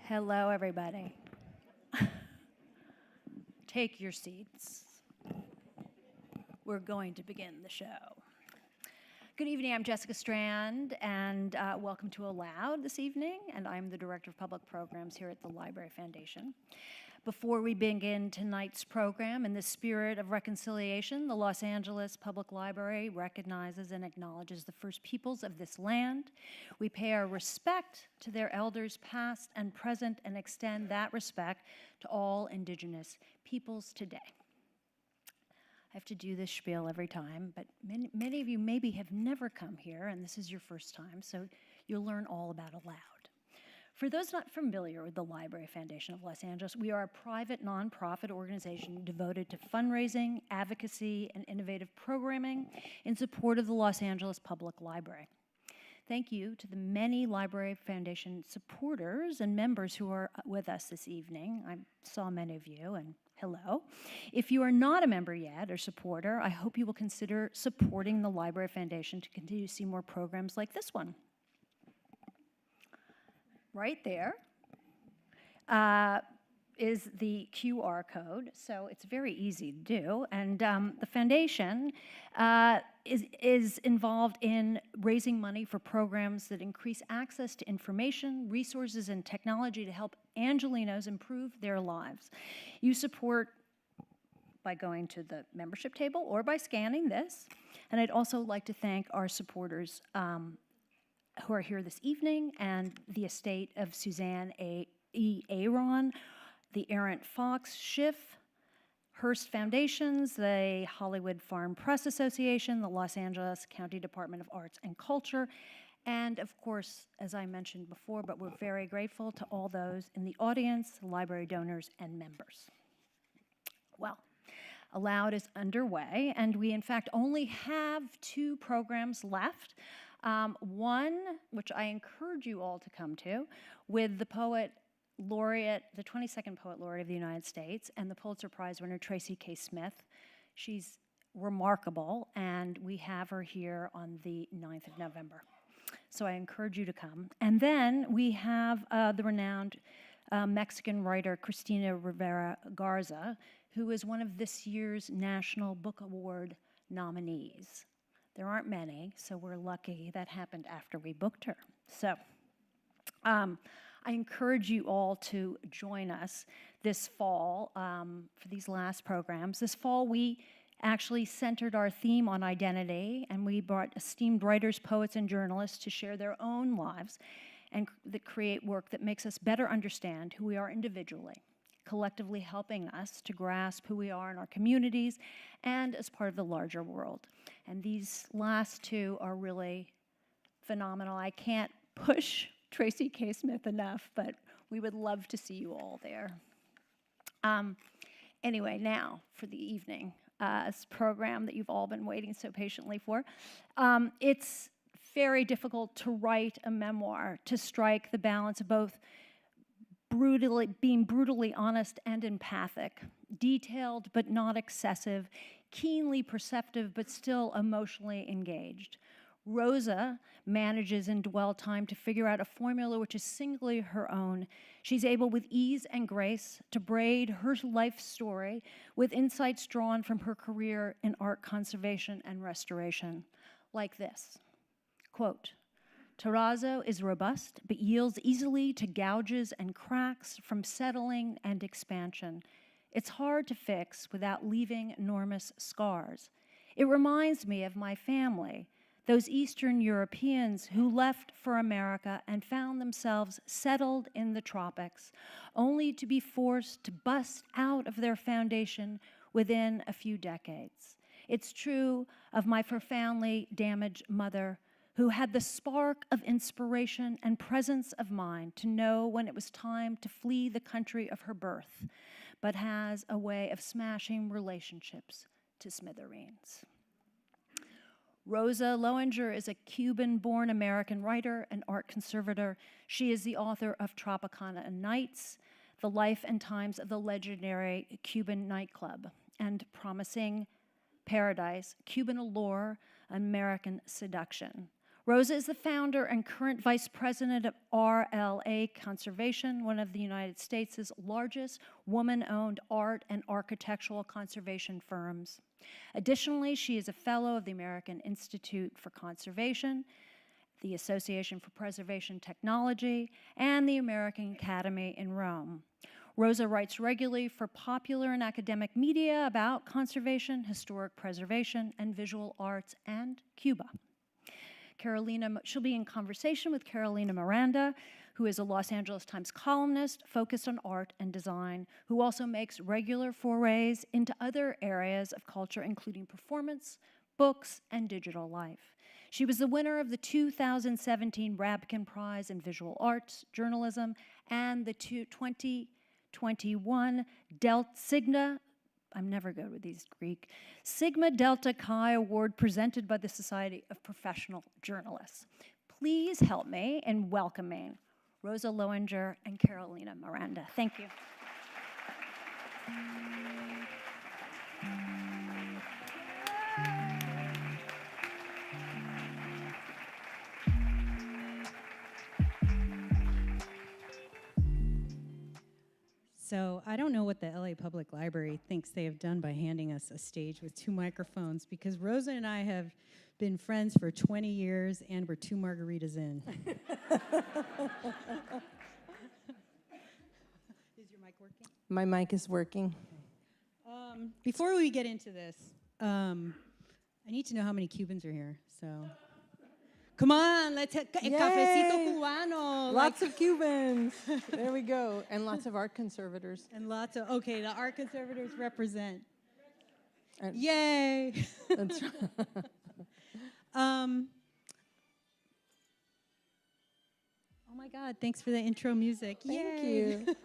Hello, everybody. Take your seats. We're going to begin the show. Good evening, I'm Jessica Strand, and welcome to Aloud this evening, and I'm the Director of Public Programs here at the Library Foundation. Before we begin tonight's program, in the spirit of reconciliation, the Los Angeles Public Library recognizes and acknowledges the first peoples of this land. We pay our respect to their elders past and present and extend that respect to all indigenous peoples today. I have to do this spiel every time, but many of you maybe have never come here, and this is your first time, so you'll learn all about Aloud. For those not familiar with the Library Foundation of Los Angeles, we are a private nonprofit organization devoted to fundraising, advocacy, and innovative programming in support of the Los Angeles Public Library. Thank you to the many Library Foundation supporters and members who are with us this evening. I saw many of you, and hello. If you are not a member yet or supporter, I hope you will consider supporting the Library Foundation to continue to see more programs like this one. Right there is the QR code, so it's very easy to do. And the foundation is involved in raising money for programs that increase access to information, resources, and technology to help Angelenos improve their lives. You support by going to the membership table or by scanning this. And I'd also like to thank our supporters who are here this evening, and the estate of Suzanne E. Aaron, the Errant Fox Schiff, Hearst Foundations, the Hollywood Foreign Press Association, the Los Angeles County Department of Arts and Culture, and of course, as I mentioned before, but we're very grateful to all those in the audience, library donors, and members. Well, Aloud is underway, and we in fact only have 2 programs left. One, which I encourage you all to come to, with the poet laureate, the 22nd poet laureate of the United States, and the Pulitzer Prize winner, Tracy K. Smith. She's remarkable, and we have her here on the 9th of November. So I encourage you to come. And then we have the renowned Mexican writer, Cristina Rivera Garza, who is one of this year's National Book Award nominees. There aren't many, so we're lucky that happened after we booked her. So I encourage you all to join us this fall for these last programs. This fall, we actually centered our theme on identity, and we brought esteemed writers, poets, and journalists to share their own lives and that create work that makes us better understand who we are individually, collectively helping us to grasp who we are in our communities and as part of the larger world. And these last 2 are really phenomenal. I can't push Tracy K. Smith enough, but we would love to see you all there. Anyway, now for the evening, this program that you've all been waiting so patiently for. It's very difficult to write a memoir, to strike the balance of both being brutally honest and empathic, detailed but not excessive, keenly perceptive but still emotionally engaged. Rosa manages in dwell time to figure out a formula which is singly her own. She's able with ease and grace to braid her life story with insights drawn from her career in art conservation and restoration, like this, quote, "Terrazzo is robust, but yields easily to gouges and cracks from settling and expansion. It's hard to fix without leaving enormous scars. It reminds me of my family, those Eastern Europeans who left for America and found themselves settled in the tropics, only to be forced to bust out of their foundation within a few decades. It's true of my profoundly damaged mother, who had the spark of inspiration and presence of mind to know when it was time to flee the country of her birth, but has a way of smashing relationships to smithereens." Rosa Lowinger is a Cuban-born American writer and art conservator. She is the author of Tropicana Nights, The Life and Times of the Legendary Cuban Nightclub, and Promising Paradise, Cuban Allure American Seduction. Rosa is the founder and current Vice President of RLA Conservation, one of the United States' largest woman-owned art and architectural conservation firms. Additionally, she is a fellow of the American Institute for Conservation, the Association for Preservation Technology, and the American Academy in Rome. Rosa writes regularly for popular and academic media about conservation, historic preservation, and visual arts, and Cuba. She'll be in conversation with Carolina Miranda, who is a Los Angeles Times columnist focused on art and design, who also makes regular forays into other areas of culture, including performance, books, and digital life. She was the winner of the 2017 Rabkin Prize in Visual Arts, Journalism, and the 2021 I'm never good with these Greek, Sigma Delta Chi Award presented by the Society of Professional Journalists. Please help me in welcoming Rosa Lowinger and Carolina Miranda. Thank you. So I don't know what the LA Public Library thinks they have done by handing us a stage with 2 microphones, because Rosa and I have been friends for 20 years and we're 2 margaritas in. Is your mic working? My mic is working. Before we get into this, I need to know how many Cubans are here. So, come on, let's have a cafecito cubano. Lots of Cubans. There we go. And lots of art conservators. And lots of, okay, the art conservators represent. Yay! That's right. Oh my God, thanks for the intro music. Thank Yay. you.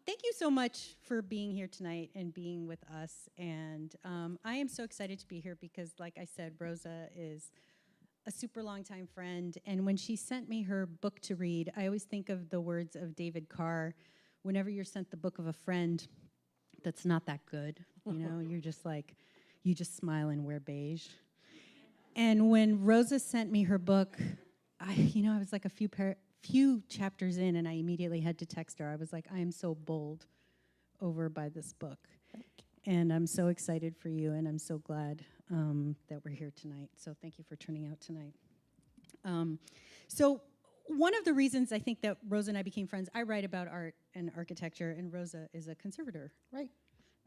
Thank you so much for being here tonight and being with us. And I am so excited to be here because, like I said, Rosa is a super long time friend. And when she sent me her book to read, I always think of the words of David Carr. Whenever you're sent the book of a friend that's not that good, you know, you're just like, you just smile and wear beige. And when Rosa sent me her book, I was like a few chapters in, and I immediately had to text her. I was like, I am so bowled over by this book. And I'm so excited for you, and I'm so glad that we're here tonight. So thank you for turning out tonight. So one of the reasons I think that Rosa and I became friends, I write about art and architecture, and Rosa is a conservator. Right.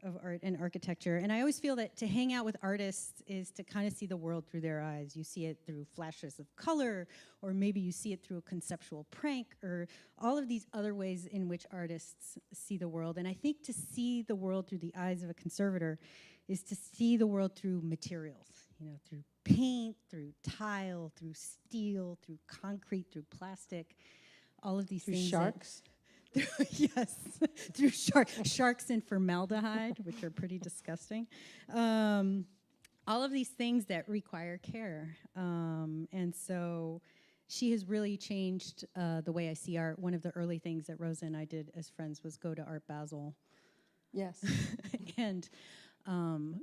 Of art and architecture. And I always feel that to hang out with artists is to kind of see the world through their eyes. You see it through flashes of color, or maybe you see it through a conceptual prank, or all of these other ways in which artists see the world. And I think to see the world through the eyes of a conservator is to see the world through materials, you know, through paint, through tile, through steel, through concrete, through plastic, all of these things. Sharks. Yes, through sharks and formaldehyde, which are pretty disgusting. All of these things that require care. And so she has really changed the way I see art. One of the early things that Rosa and I did as friends was go to Art Basel. Yes. And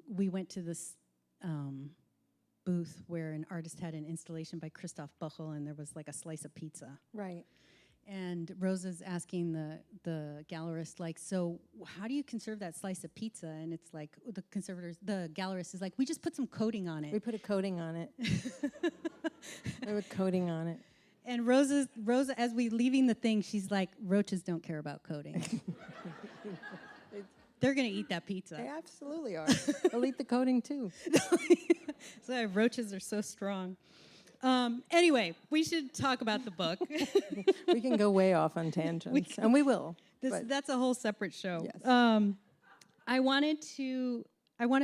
we went to this booth where an artist had an installation by Christoph Buchel, and there was like a slice of pizza. Right. And Rosa's asking the gallerist, like, so how do you conserve that slice of pizza? And it's like, the gallerist is like, we just put some coating on it. We put a coating on it. We put coating on it. And Rosa, as we leaving the thing, she's like, roaches don't care about coating. They're going to eat that pizza. They absolutely are. They'll eat the coating, too. So roaches are so strong. Anyway, we should talk about the book. We can go way off on tangents, and we will. That's a whole separate show. Yes. I want to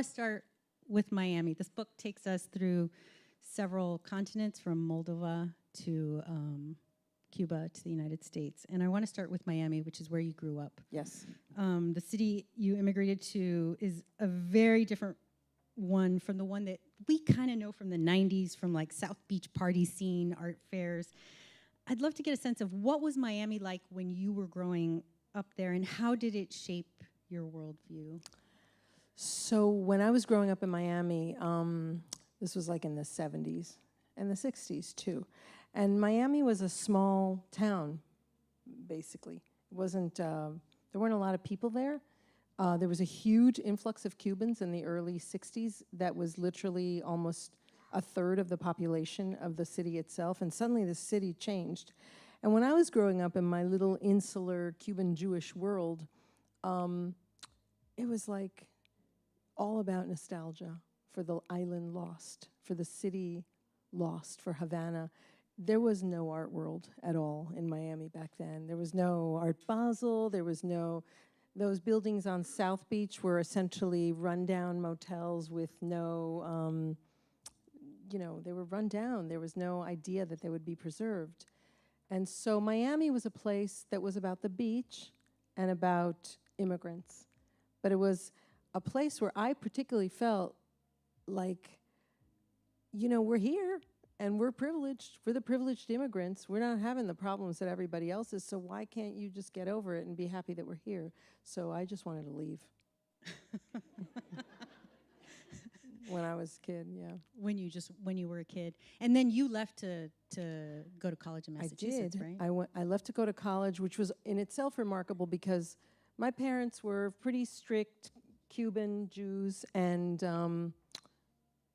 start with Miami. This book takes us through several continents, from Moldova to Cuba to the United States. And I want to start with Miami, which is where you grew up. Yes. The city you immigrated to is a very different one from the one that we kind of know from the 90s, from like South Beach party scene, art fairs. I'd love to get a sense of what was Miami like when you were growing up there, and how did it shape your worldview? So when I was growing up in Miami, this was like in the 70s, and the 60s too. And Miami was a small town, basically. It wasn't, there weren't a lot of people there. There was a huge influx of Cubans in the early 60s that was literally almost a third of the population of the city itself, and suddenly the city changed. And when I was growing up in my little insular Cuban Jewish world, it was like all about nostalgia for the island lost, for the city lost, for Havana. There was no art world at all in Miami back then. There was no Art Basel, there was no, those buildings on South Beach were essentially rundown motels with no, you know, they were run down. There was no idea that they would be preserved. And so Miami was a place that was about the beach and about immigrants. But it was a place where I particularly felt like, you know, we're here and we're privileged. We're the privileged immigrants. We're not having the problems that everybody else is, so why can't you just get over it and be happy that we're here? So I just wanted to leave. When I was a kid, yeah. When you were a kid. And then you left to go to college in Massachusetts, right? I left to go to college, which was in itself remarkable because my parents were pretty strict Cuban Jews, and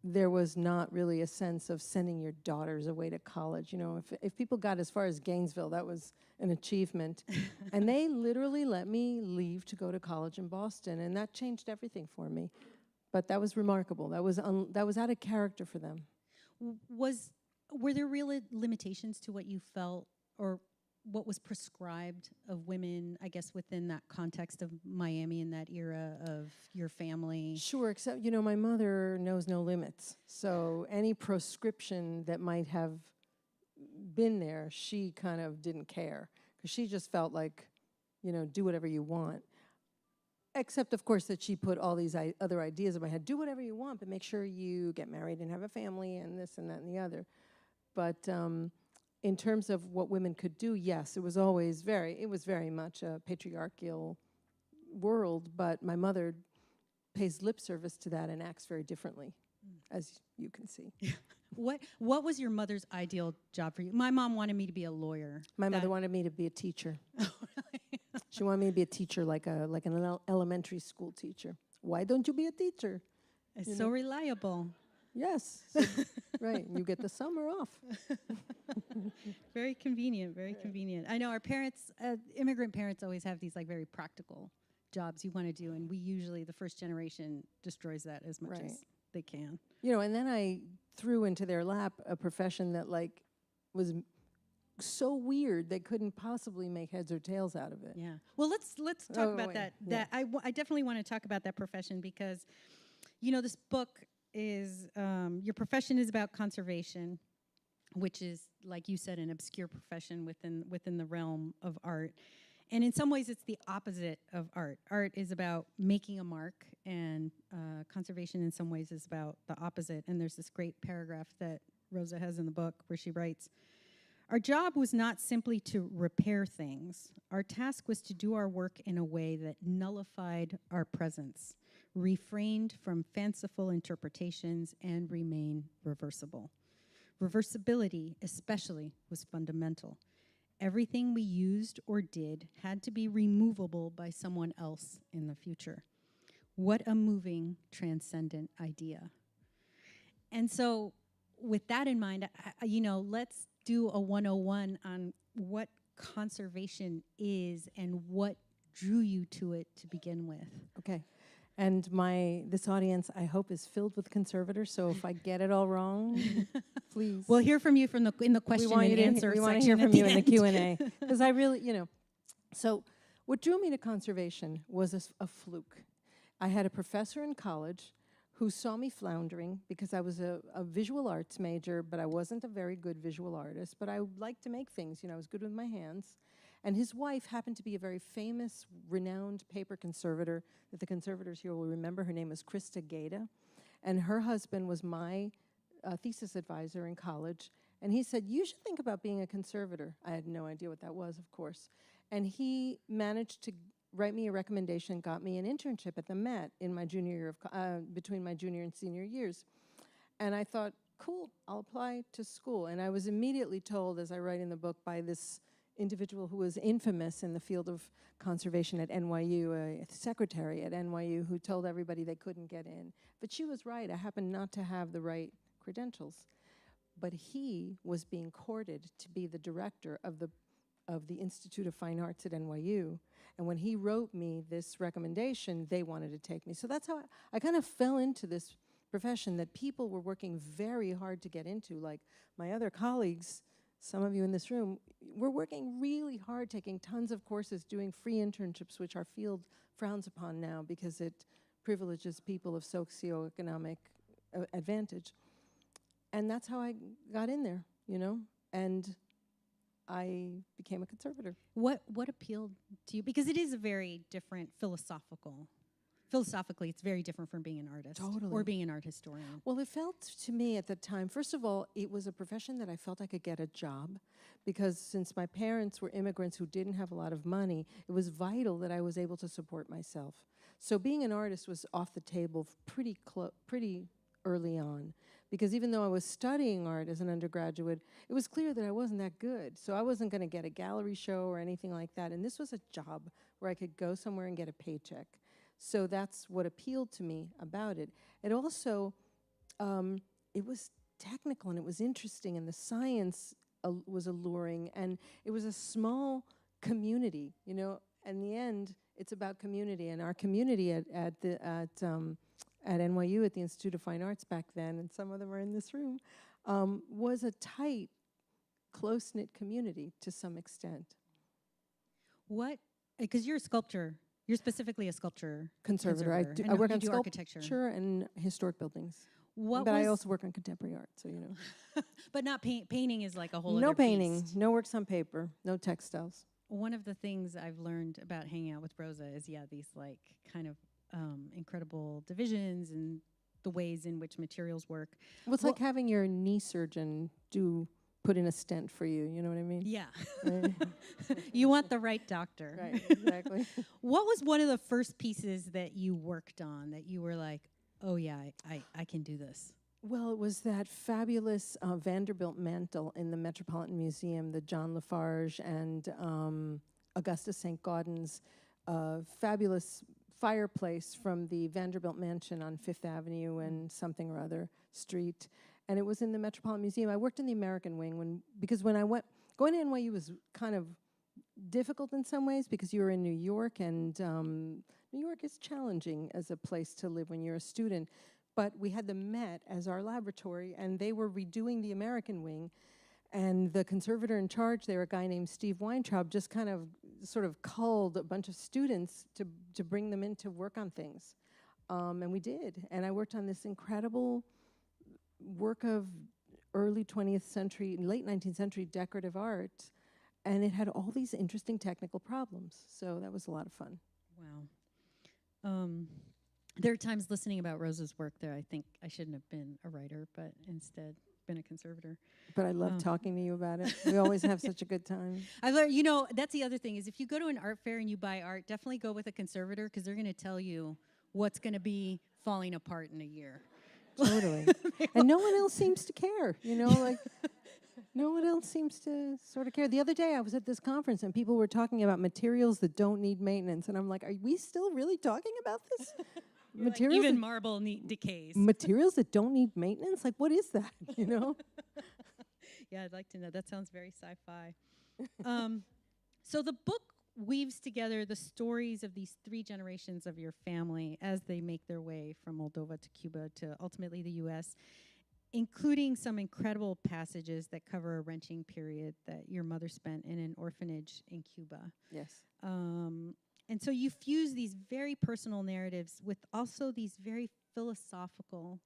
there was not really a sense of sending your daughters away to college. You know, if people got as far as Gainesville, that was an achievement. And they literally let me leave to go to college in Boston, and that changed everything for me. But that was remarkable. That was out of character for them. Were there real limitations to what you felt or what was prescribed of women, I guess, within that context of Miami in that era of your family? Sure, except, you know, my mother knows no limits. So any proscription that might have been there, she kind of didn't care. Because she just felt like, you know, do whatever you want. Except, of course, that she put all these other ideas in my head. Do whatever you want, but make sure you get married and have a family and this and that and the other. But in terms of what women could do, yes, it was always very much a patriarchal world, but my mother pays lip service to that and acts very differently, as you can see. What was your mother's ideal job for you? My mom wanted me to be a lawyer. My mother wanted me to be a teacher. She wanted me to be a teacher, like an elementary school teacher. Why don't you be a teacher? It's so reliable. Yes, so, right. You get the summer off. Very convenient, very convenient. I know our parents, immigrant parents always have these like very practical jobs you want to do, and we usually, the first generation, destroys that as much as they can. You know, and then I threw into their lap a profession that like was so weird they couldn't possibly make heads or tails out of it. Yeah. Well, let's talk about that. Yeah. I definitely want to talk about that profession because, you know, this book is your profession is about conservation, which is, like you said, an obscure profession within the realm of art. And in some ways, it's the opposite of art. Art is about making a mark, and conservation in some ways is about the opposite. And there's this great paragraph that Rosa has in the book where she writes, "Our job was not simply to repair things. Our task was to do our work in a way that nullified our presence, refrained from fanciful interpretations, and remain reversible. Reversibility, especially, was fundamental. Everything we used or did had to be removable by someone else in the future. What a moving, transcendent idea." And so, with that in mind, you know, let's do a 101 on what conservation is and what drew you to it to begin with. Okay. And this audience, I hope, is filled with conservators, so if I get it all wrong, please. We'll hear from you in the question and answer section. We want to hear from you in the Q&A. Because I really, you know. So what drew me to conservation was a fluke. I had a professor in college who saw me floundering because I was a visual arts major, but I wasn't a very good visual artist, but I liked to make things. You know, I was good with my hands. And his wife happened to be a very famous, renowned paper conservator that the conservators here will remember. Her name was Krista Gaeta. And her husband was my thesis advisor in college. And he said, "You should think about being a conservator." I had no idea what that was, of course. And he managed to write me a recommendation, got me an internship at the Met in my junior year between my junior and senior years. And I thought, cool, I'll apply to school. And I was immediately told, as I write in the book, by this individual who was infamous in the field of conservation at NYU, a secretary at NYU, who told everybody they couldn't get in. But she was right. I happened not to have the right credentials. But he was being courted to be the director of the Institute of Fine Arts at NYU. And when he wrote me this recommendation, they wanted to take me. So that's how I kind of fell into this profession that people were working very hard to get into. Like my other colleagues, some of you in this room, we're working really hard, taking tons of courses, doing free internships, which our field frowns upon now because it privileges people of socioeconomic advantage. And that's how I got in there, you know, and I became a conservator. What appealed to you? Because it is a very different philosophically, it's very different from being an artist. Totally. Or being an art historian. Well, it felt to me at the time, first of all, it was a profession that I felt I could get a job, because since my parents were immigrants who didn't have a lot of money, it was vital that I was able to support myself. So being an artist was off the table pretty early on, because even though I was studying art as an undergraduate, it was clear that I wasn't that good. So I wasn't going to get a gallery show or anything like that. And this was a job where I could go somewhere and get a paycheck. So that's what appealed to me about it. It also, it was technical and it was interesting, and the science was alluring, and it was a small community, you know. In the end, it's about community, and our community at NYU, at the Institute of Fine Arts back then, and some of them are in this room, was a tight, close-knit community to some extent. What, because you're a sculptor, you're specifically a sculpture Conservator. and I work you on do sculpture and historic buildings. What but I also work on contemporary art, so you know. But not painting is like a whole No other painting, beast. no works on paper, no textiles. One of the things I've learned about hanging out with Rosa is, these like kind of incredible divisions and the ways in which materials work. Well, it's like having your knee surgeon put in a stent for you, you know what I mean? Yeah. Right? You want the right doctor. Right, exactly. What was one of the first pieces that you worked on that you were like, oh yeah, I can do this? Well, it was that fabulous Vanderbilt mantle in the Metropolitan Museum, the John Lafarge and Augustus St. Gaudens fabulous fireplace from the Vanderbilt Mansion on Fifth Avenue and something or other street. And it was in the Metropolitan Museum. I worked in the American wing because when I went, going to NYU was kind of difficult in some ways because you were in New York, and New York is challenging as a place to live when you're a student. But we had the Met as our laboratory, and they were redoing the American wing. And the conservator in charge there, a guy named Steve Weintraub, just kind of sort of culled a bunch of students to bring them in to work on things. And we did. And I worked on this incredible work of early 20th century, late 19th century decorative art. And it had all these interesting technical problems. So that was a lot of fun. Wow. There are times listening about Rosa's work there, I think I shouldn't have been a writer, but instead been a conservator. But I love talking to you about it. We always have such a good time. I learned, you know, that's the other thing is if you go to an art fair and you buy art, definitely go with a conservator because they're going to tell you what's going to be falling apart in a year. Totally. And no one else seems to care, you know, like no one else seems to sort of care. The other day I was at this conference and people were talking about materials that don't need maintenance. And I'm like, are we still really talking about this? Materials like even marble decays. Materials that don't need maintenance? Like, what is that, you know? Yeah, I'd like to know. That sounds very sci-fi. So the book weaves together the stories of these three generations of your family as they make their way from Moldova to Cuba to ultimately the U.S., including some incredible passages that cover a wrenching period that your mother spent in an orphanage in Cuba. Yes. And so you fuse these very personal narratives with also these very philosophical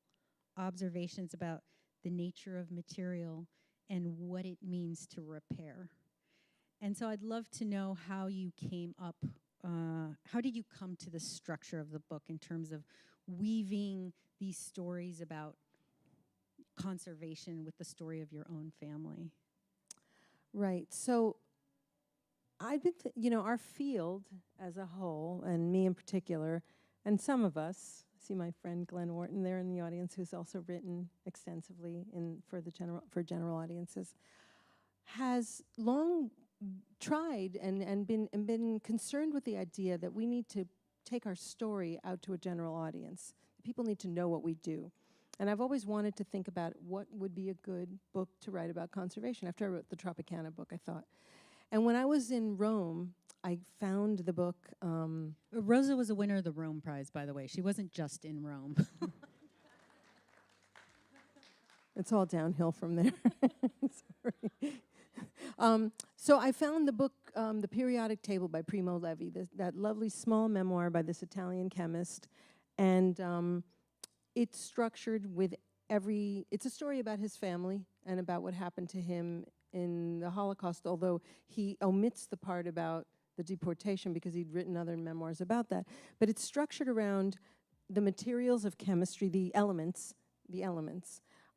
observations about the nature of material and what it means to repair. And so I'd love to know how you came up, how did you come to the structure of the book in terms of weaving these stories about conservation with the story of your own family? Right. So I've been, our field as a whole, and me in particular, and some of us, see my friend Glenn Wharton there in the audience, who's also written extensively for general audiences, has long tried and been concerned with the idea that we need to take our story out to a general audience. People need to know what we do. And I've always wanted to think about what would be a good book to write about conservation. After I wrote the Tropicana book, I thought. And when I was in Rome, I found the book. Rosa was a winner of the Rome Prize, by the way. She wasn't just in Rome. It's all downhill from there. Sorry. So I found the book, The Periodic Table by Primo Levi, that lovely small memoir by this Italian chemist. And it's structured with it's a story about his family and about what happened to him in the Holocaust, although he omits the part about the deportation because he'd written other memoirs about that. But it's structured around the materials of chemistry, the elements.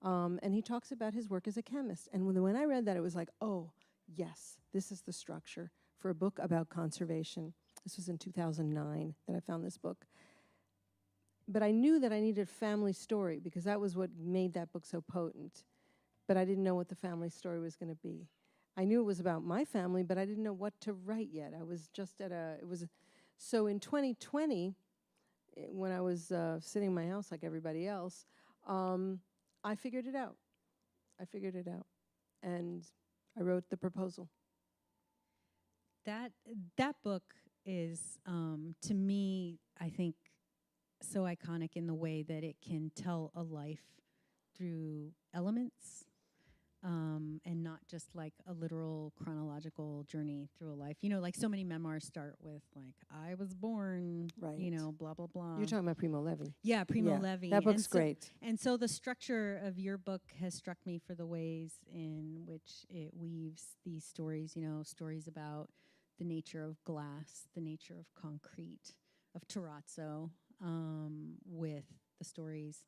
And he talks about his work as a chemist. And when I read that, it was like, oh, yes, this is the structure for a book about conservation. This was in 2009 that I found this book. But I knew that I needed a family story because that was what made that book so potent. But I didn't know what the family story was going to be. I knew it was about my family, but I didn't know what to write yet. I was just so in 2020, when I was sitting in my house like everybody else, I figured it out. And I wrote the proposal. That book is, to me, I think, so iconic in the way that it can tell a life through elements, and not just like a literal chronological journey through a life. You know, like so many memoirs start with like, I was born, right. You know, blah, blah, blah. You're talking about Primo Levi. Yeah, Primo Levi. That book's great. And so the structure of your book has struck me for the ways in which it weaves these stories, you know, stories about the nature of glass, the nature of concrete, of terrazzo, with the stories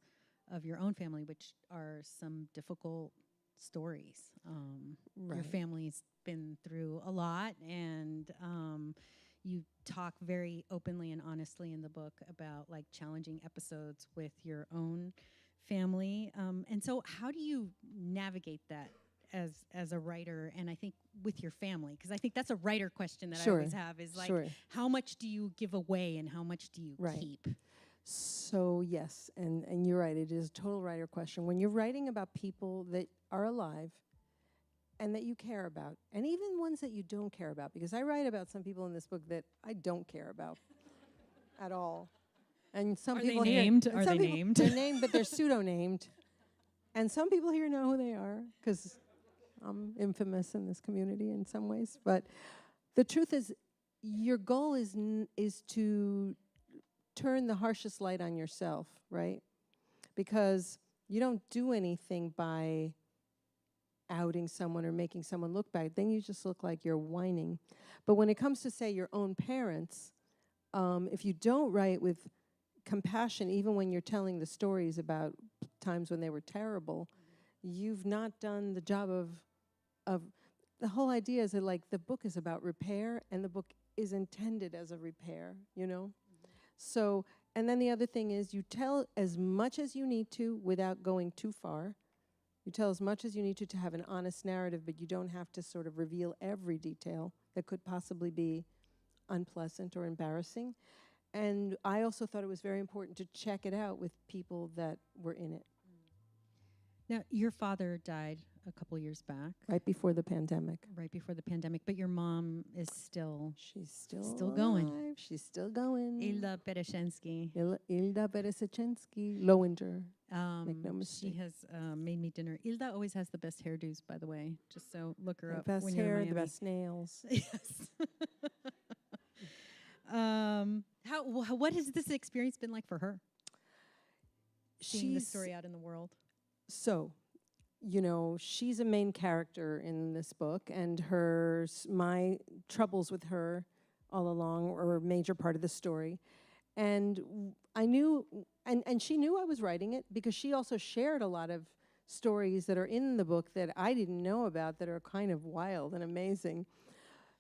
of your own family, which are some difficult stories. Right. Your family's been through a lot, and you talk very openly and honestly in the book about like challenging episodes with your own family. And so how do you navigate that as a writer, and I think with your family? Because I think that's a writer question that I always have is like, how much do you give away and how much do you keep? So yes, and you're right, it is a total writer question. When you're writing about people that are alive and that you care about, and even ones that you don't care about, because I write about some people in this book that I don't care about at all. And some people Are they named? They're named, but they're pseudo-named. And some people here know who they are, because I'm infamous in this community in some ways. But the truth is, your goal is to turn the harshest light on yourself, right? Because you don't do anything by outing someone or making someone look bad. Then you just look like you're whining. But when it comes to, say, your own parents, if you don't write with compassion, even when you're telling the stories about times when they were terrible, you've not done the job of the whole idea is that like the book is about repair, and the book is intended as a repair, you know? So, and then the other thing is you tell as much as you need to without going too far. You tell as much as you need to have an honest narrative, but you don't have to sort of reveal every detail that could possibly be unpleasant or embarrassing. And I also thought it was very important to check it out with people that were in it. Now, your father died a couple years back. Right before the pandemic. Right before the pandemic, but your mom is still... She's still going. Alive. She's still going. Ilda Pereshenski. Ilda Pereshenski. Lowinger. Make no mistake. She has made me dinner. Ilda always has the best hairdos, by the way. Just so look her up. The best when hair, you're in the Miami. best nails. Yes. What has this experience been like for her? Seeing the She's story out in the world. So, you know, she's a main character in this book, and my troubles with her all along are a major part of the story. And I knew, and she knew I was writing it because she also shared a lot of stories that are in the book that I didn't know about that are kind of wild and amazing.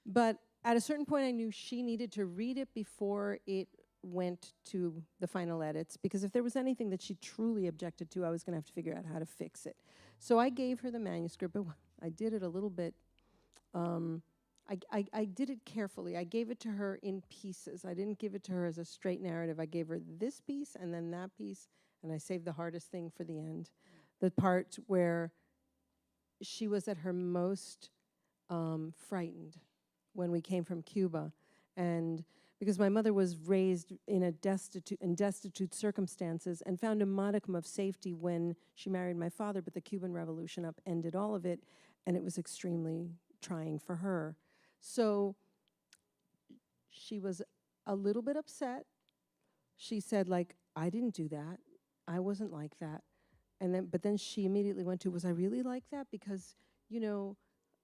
But at a certain point, I knew she needed to read it before it went to the final edits, because if there was anything that she truly objected to, I was going to have to figure out how to fix it. So I gave her the manuscript, but I did it a little bit, I did it carefully. I gave it to her in pieces. I didn't give it to her as a straight narrative. I gave her this piece and then that piece, and I saved the hardest thing for the end. The part where she was at her most frightened when we came from Cuba. And because my mother was raised in destitute circumstances and found a modicum of safety when she married my father, but the Cuban Revolution upended all of it, and it was extremely trying for her. So she was a little bit upset. She said, like, I didn't do that. I wasn't like that. But then she immediately went to, was I really like that? Because, you know,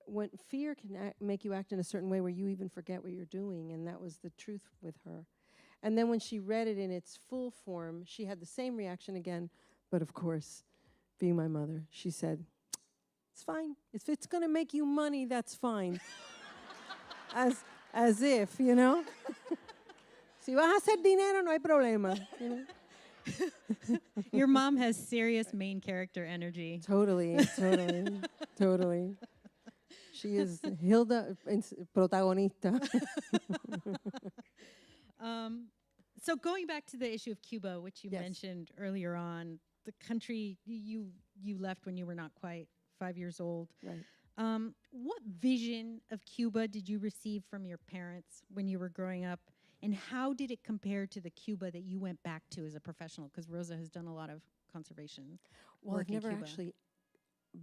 when fear can make you act in a certain way where you even forget what you're doing, and that was the truth with her. And then when she read it in its full form, she had the same reaction again, but of course, being my mother, she said, it's fine. If it's going to make you money, that's fine. as if, you know? Si vas a hacer dinero, no hay problema, you know? Your mom has serious main character energy. Totally. She is Hilda, protagonista. So going back to the issue of Cuba, which you Yes. mentioned earlier on, the country you left when you were not quite 5 years old. Right. What vision of Cuba did you receive from your parents when you were growing up? And how did it compare to the Cuba that you went back to as a professional? Because Rosa has done a lot of conservation Well, work I've never in Cuba. actually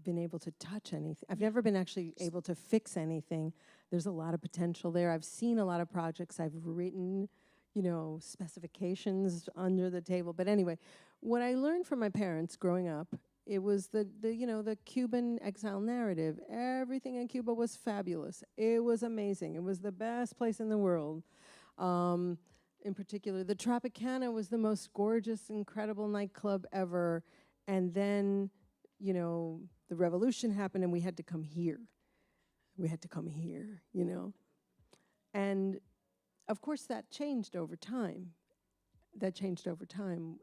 been able to touch anything. I've never been actually able to fix anything. There's a lot of potential there. I've seen a lot of projects. I've written, you know, specifications under the table. But anyway, what I learned from my parents growing up, it was the Cuban exile narrative. Everything in Cuba was fabulous. It was amazing. It was the best place in the world. In particular, the Tropicana was the most gorgeous, incredible nightclub ever. And then, you know, the revolution happened and we had to come here. We had to come here, you know. And of course that changed over time.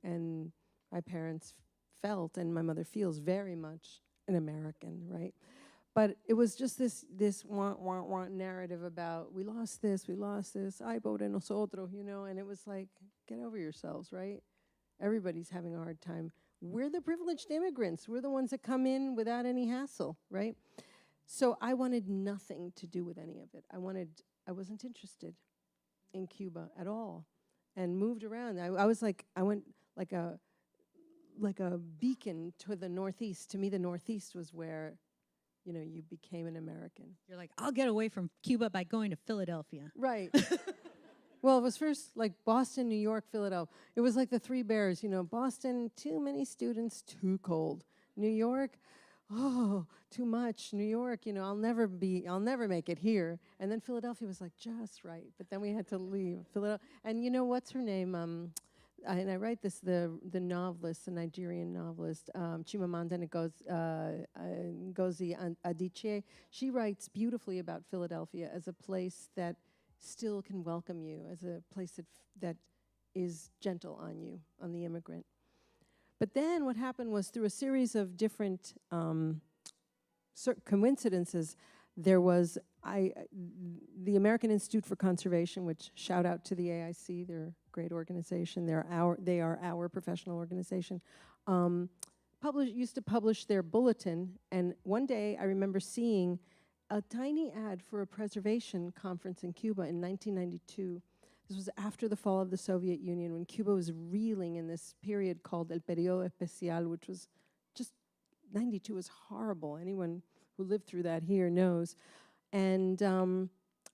And my parents felt, and my mother feels, very much an American, right? But it was just this want narrative about we lost this, ay pobre nosotros, you know, and it was like, get over yourselves, right? Everybody's having a hard time. We're the privileged immigrants. We're the ones that come in without any hassle, right? So I wanted nothing to do with any of it. I wasn't interested in Cuba at all, and moved around. I went like a beacon to the Northeast. To me, the Northeast was where, you know, you became an American. You're like, I'll get away from Cuba by going to Philadelphia. Right. Well, it was first like Boston, New York, Philadelphia. It was like the three bears, you know. Boston, too many students, too cold. New York, oh, too much. New York, you know, I'll never make it here. And then Philadelphia was like just right. But then we had to leave Philadelphia. And you know, what's her name? And I write this, the novelist, the Nigerian novelist, Chimamanda Ngozi Adichie. She writes beautifully about Philadelphia as a place that still can welcome you, as a place that is gentle on you, on the immigrant. But then what happened was, through a series of different coincidences, there was the American Institute for Conservation, which, shout out to the AIC, they're a great organization. They are our professional organization. Used to publish their bulletin, and one day I remember seeing a tiny ad for a preservation conference in Cuba in 1992. This was after the fall of the Soviet Union, when Cuba was reeling in this period called El Periodo Especial, which was just, 92 was horrible. Anyone who lived through that here knows. And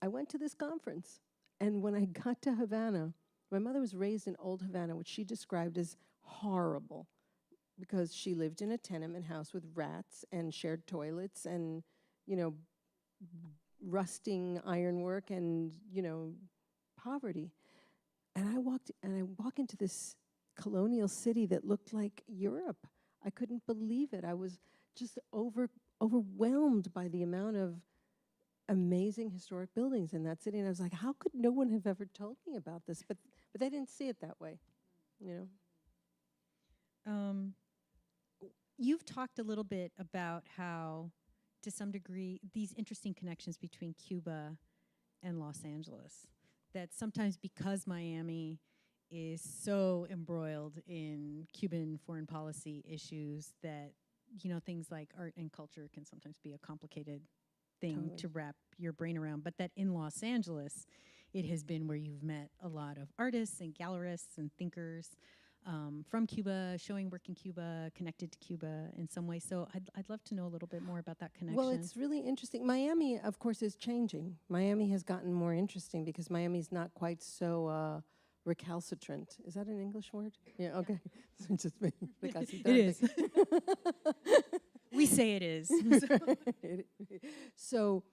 I went to this conference, and when I got to Havana, my mother was raised in Old Havana, which she described as horrible, because she lived in a tenement house with rats and shared toilets and, you know, rusting ironwork and, you know, poverty. And I walk into this colonial city that looked like Europe. I couldn't believe it. I was just overwhelmed by the amount of amazing historic buildings in that city. And I was like, how could no one have ever told me about this? But they didn't see it that way, you know. You've talked a little bit about how, to some degree, these interesting connections between Cuba and Los Angeles, that sometimes because Miami is so embroiled in Cuban foreign policy issues that, you know, things like art and culture can sometimes be a complicated thing to wrap your brain around, but that in Los Angeles, it has been where you've met a lot of artists and gallerists and thinkers from Cuba, showing work in Cuba, connected to Cuba in some way. So I'd love to know a little bit more about that connection. Well, it's really interesting. Miami, of course, is changing. Miami has gotten more interesting because Miami's not quite so recalcitrant. Is that an English word? Yeah, okay. Just it is. We say it is. So,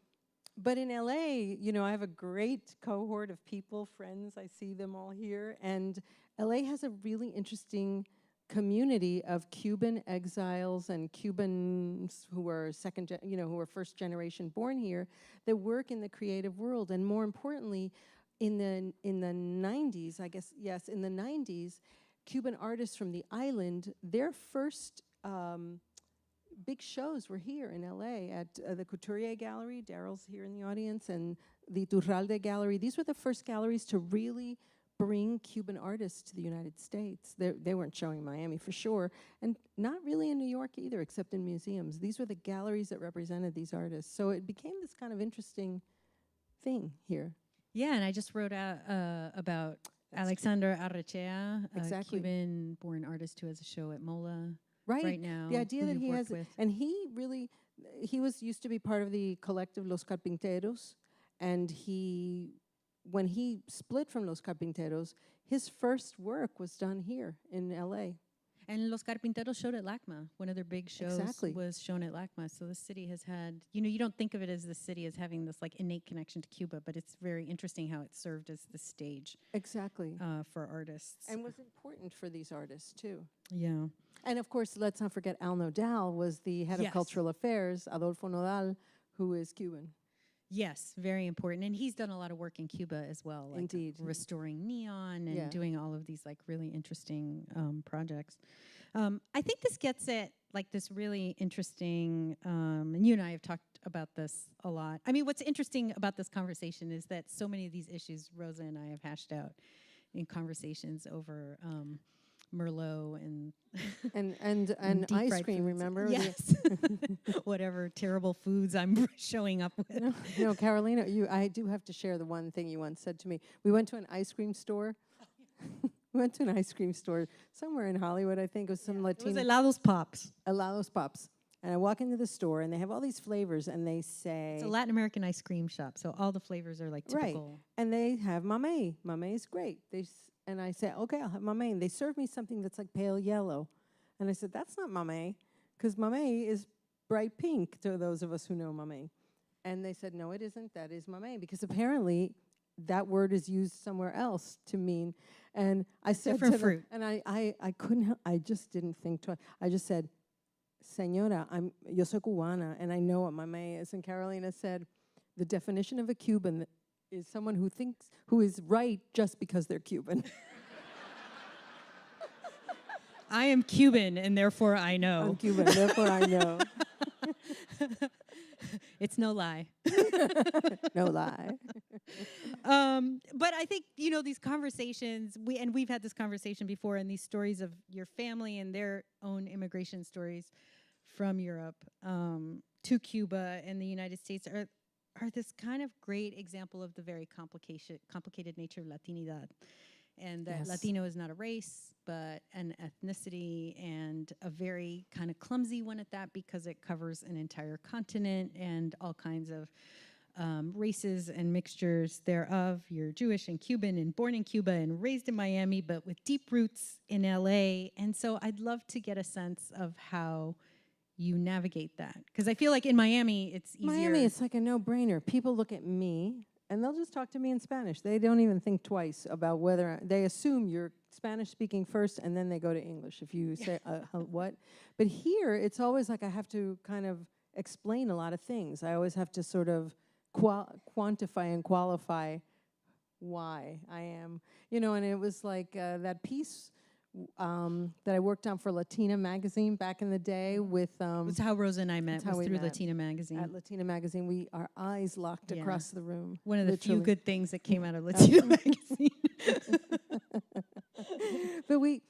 but in LA, you know, I have a great cohort of people, friends. I see them all here. And LA has a really interesting community of Cuban exiles and Cubans who are who are first generation born here that work in the creative world. And more importantly, in the 90s, I guess, yes, in the 90s, Cuban artists from the island, their first big shows were here in LA at the Couturier Gallery. Daryl's here in the audience, and the Iturralde Gallery. These were the first galleries to really bring Cuban artists to the United States. They weren't showing in Miami for sure, and not really in New York either, except in museums. These were the galleries that represented these artists. So it became this kind of interesting thing here. Yeah, and I just wrote out about Alexander Arrechea, a Cuban-born artist who has a show at MoLA right now. The idea that he has, and he used to be part of the collective Los Carpinteros, and when he split from Los Carpinteros, his first work was done here in LA. And Los Carpinteros showed at LACMA. One of their big shows was shown at LACMA. So the city has had, you know, you don't think of it as the city as having this like innate connection to Cuba, but it's very interesting how it served as the stage. Exactly. For artists. And was important for these artists too. Yeah. And of course, let's not forget Al Nodal was the head of cultural affairs, Adolfo Nodal, who is Cuban. Yes, very important. And he's done a lot of work in Cuba as well. Like Indeed. Restoring neon and doing all of these like really interesting projects. I think this gets at like this really interesting, and you and I have talked about this a lot. I mean, what's interesting about this conversation is that so many of these issues Rosa and I have hashed out in conversations over Merlot and ice cream, remember? Yes. Whatever terrible foods I'm showing up with. No, Carolina, I do have to share the one thing you once said to me. We went to an ice cream store. We went to an ice cream store somewhere in Hollywood, I think. It was some Latino. It was Helados Pops. Helados Pops. And I walk into the store, and they have all these flavors, and they say... It's a Latin American ice cream shop, so all the flavors are like typical. Right. And they have mamey. Mamey is great. And I said, okay, I'll have mamey. And they served me something that's like pale yellow. And I said, that's not mamey, because mamey is bright pink to those of us who know mamey. And they said, no, it isn't. That is mamey, because apparently that word is used somewhere else to mean. And I said different to fruit. Them, and I couldn't, I just didn't think twice. I just said, Señora, yo soy cubana, and I know what mamey is. And Carolina said, the definition of a Cuban is someone who is right just because they're Cuban. I am Cuban, and therefore I know. I'm Cuban, therefore I know. It's no lie. No lie. But I think, you know, these conversations, we've had this conversation before, and these stories of your family and their own immigration stories from Europe to Cuba and the United States are this kind of great example of the very complicated nature of Latinidad. And that Latino is not a race, but an ethnicity, and a very kind of clumsy one at that, because it covers an entire continent and all kinds of races and mixtures thereof. You're Jewish and Cuban and born in Cuba and raised in Miami, but with deep roots in LA. And so I'd love to get a sense of how you navigate that. Because I feel like in Miami, it's easier. Miami, it's like a no-brainer. People look at me, and they'll just talk to me in Spanish. They don't even think twice about whether they assume you're Spanish speaking first, and then they go to English if you say what. But here, it's always like I have to kind of explain a lot of things. I always have to sort of quantify and qualify why I am, and it was like that piece that I worked on for Latina magazine back in the day with. That's how Rosa and I met, was through Latina magazine. At Latina magazine, our eyes locked across the room. One of the few good things that came out of Latina magazine.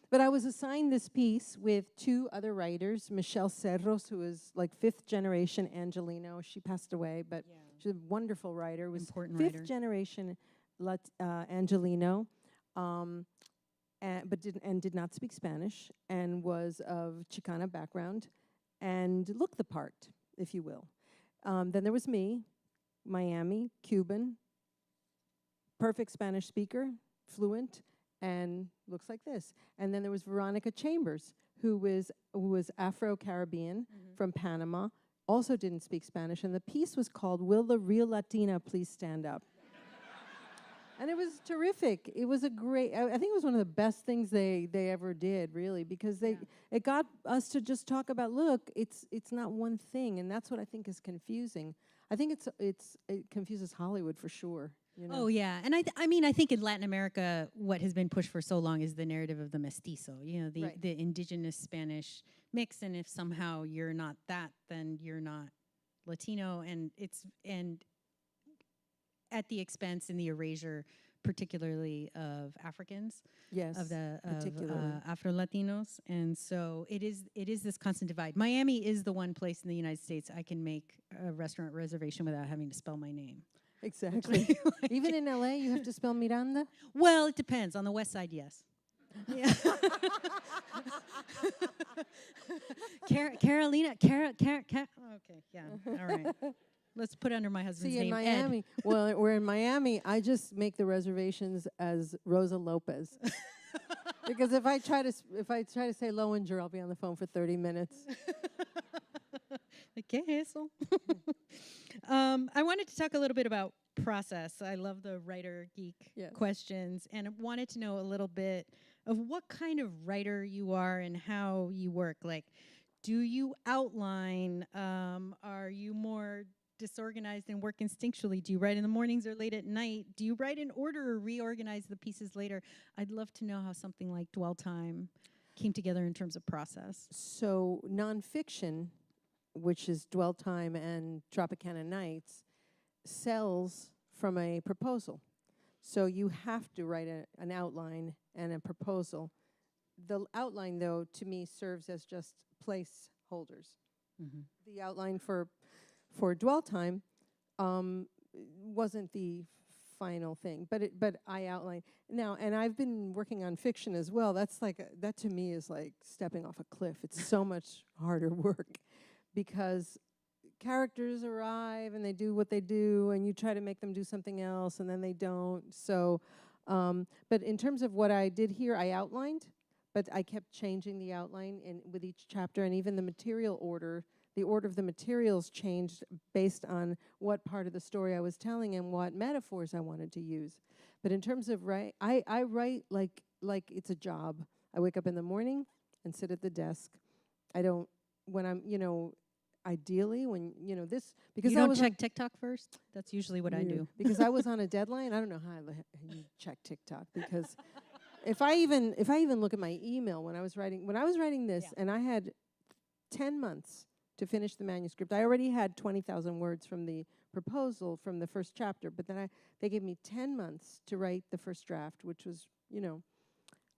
But I was assigned this piece with 2 other writers, Michelle Cerros, who is like 5th generation Angelino. She passed away, but she's a wonderful writer. Was important 5th writer. generation Angelino, but did not speak Spanish, and was of Chicana background, and looked the part, if you will. Then there was me, Miami, Cuban, perfect Spanish speaker, fluent, and looks like this. And then there was Veronica Chambers, who was Afro-Caribbean from Panama, also didn't speak Spanish, and the piece was called "Will the Real Latina Please Stand Up?" And it was terrific. It was a great, I think it was one of the best things they ever did, really, because it got us to just talk about, look, it's not one thing, and that's what I think is confusing. I think it confuses Hollywood for sure. Oh, yeah. And I mean, I think in Latin America, what has been pushed for so long is the narrative of the mestizo, the indigenous Spanish mix, and if somehow you're not that, then you're not Latino, and at the expense and the erasure, particularly of Africans, of Afro-Latinos, and so it is this constant divide. Miami is the one place in the United States I can make a restaurant reservation without having to spell my name. Exactly. Even in LA, you have to spell Miranda? Well, it depends. On the west side, yes. Yeah. Carolina. Okay, yeah. All right. Let's put under my husband's name. In Miami, Ed. well, we're in Miami. I just make the reservations as Rosa Lopez, because if I try to say Lowinger, I'll be on the phone for 30 minutes. ¿Qué es eso? I wanted to talk a little bit about process. I love the writer geek questions, and I wanted to know a little bit of what kind of writer you are and how you work. Like, do you outline? Are you more disorganized and work instinctually? Do you write in the mornings or late at night? Do you write in order or reorganize the pieces later? I'd love to know how something like Dwell Time came together in terms of process. So nonfiction, which is Dwell Time and Tropicana Nights, sells from a proposal. So you have to write an outline and a proposal. The outline, though, to me serves as just placeholders. The outline for Dwell Time wasn't the final thing, but I outlined now, and I've been working on fiction as well. That to me is like stepping off a cliff. It's so much harder work because characters arrive and they do what they do, and you try to make them do something else, and then they don't. So, but in terms of what I did here, I outlined, but I kept changing the outline with each chapter, and even the material order. The order of the materials changed based on what part of the story I was telling and what metaphors I wanted to use. But in terms of I write like it's a job. I wake up in the morning and sit at the desk. I don't, when I'm, ideally when, this, because you don't check TikTok first? That's usually what I do. Because I was on a deadline. I don't know how you check TikTok, because if I even look at my email when I was writing this, and I had 10 months to finish the manuscript. I already had 20,000 words from the proposal from the first chapter, but then they gave me 10 months to write the first draft, which was,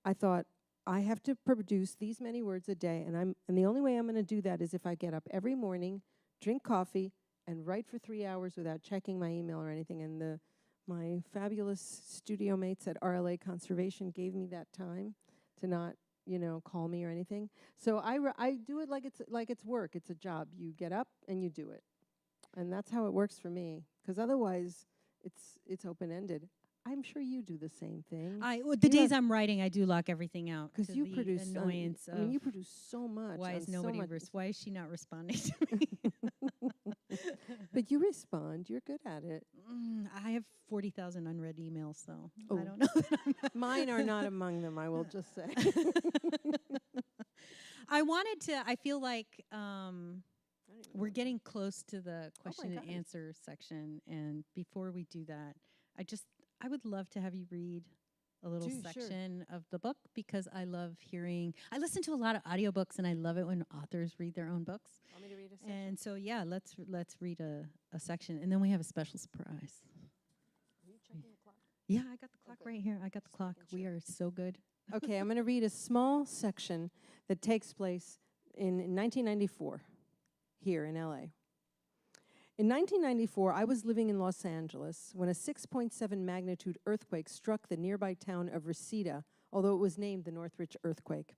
I thought, I have to produce these many words a day, and the only way I'm going to do that is if I get up every morning, drink coffee, and write for 3 hours without checking my email or anything. And my fabulous studio mates at RLA Conservation gave me that time to not call me or anything. So I do it like it's work. It's a job. You get up and you do it, and that's how it works for me. Because otherwise, it's open ended. I'm sure you do the same thing. The days I'm writing, I do lock everything out because you produce annoyance. you produce so much. Why is nobody? Why is she not responding to me? But you respond. You're good at it. I have 40,000 unread emails, so I don't know. Mine are not among them, I will just say. I wanted to, I feel like we're getting close to the question and God. answer section, and before we do that, I would love to have you read a little Sure. section of the book, because I listen to a lot of audiobooks, and I love it when authors read their own books. Want me to read a section? And so, yeah, let's read a section, and then we have a special surprise. Are you checking the clock? Yeah, I got the clock Okay. right here. I got the clock. making We sure. are so good. Okay, I'm going to read a small section that takes place in 1994 here in LA. In 1994, I was living in Los Angeles when a 6.7 magnitude earthquake struck the nearby town of Reseda, although it was named the Northridge earthquake.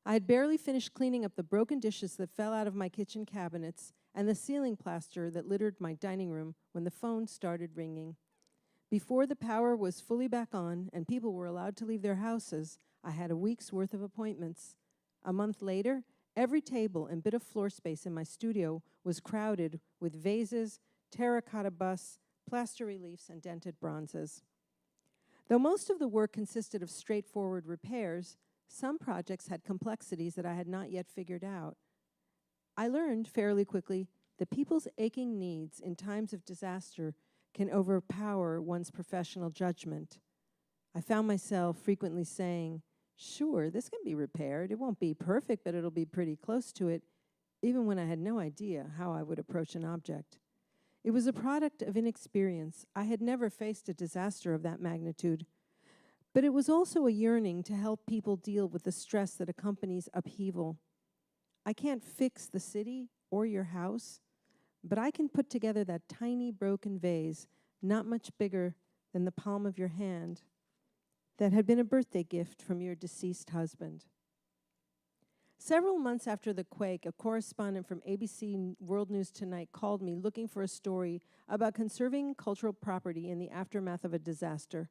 I had barely finished cleaning up the broken dishes that fell out of my kitchen cabinets and the ceiling plaster that littered my dining room when the phone started ringing. Before the power was fully back on and people were allowed to leave their houses, I had a week's worth of appointments. A month later, every table and bit of floor space in my studio was crowded with vases, terracotta busts, plaster reliefs, and dented bronzes. Though most of the work consisted of straightforward repairs, some projects had complexities that I had not yet figured out. I learned fairly quickly that people's aching needs in times of disaster can overpower one's professional judgment. I found myself frequently saying, sure, this can be repaired. It won't be perfect, but it'll be pretty close to it, even when I had no idea how I would approach an object. It was a product of inexperience. I had never faced a disaster of that magnitude. But it was also a yearning to help people deal with the stress that accompanies upheaval. I can't fix the city or your house, but I can put together that tiny broken vase, not much bigger than the palm of your hand, that had been a birthday gift from your deceased husband. Several months after the quake, a correspondent from ABC World News Tonight called me looking for a story about conserving cultural property in the aftermath of a disaster.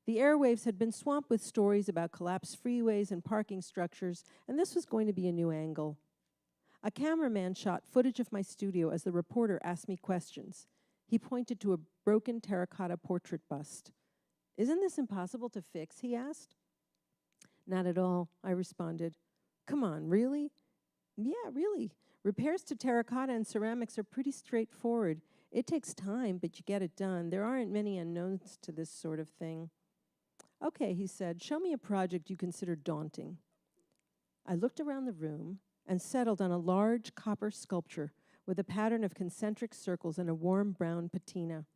The airwaves had been swamped with stories about collapsed freeways and parking structures, and this was going to be a new angle. A cameraman shot footage of my studio as the reporter asked me questions. He pointed to a broken terracotta portrait bust. "Isn't this impossible to fix?" he asked. "Not at all," I responded. "Come on, really?" "Yeah, really. Repairs to terracotta and ceramics are pretty straightforward. It takes time, but you get it done. There aren't many unknowns to this sort of thing." "Okay," he said, "show me a project you consider daunting." I looked around the room and settled on a large copper sculpture with a pattern of concentric circles and a warm brown patina.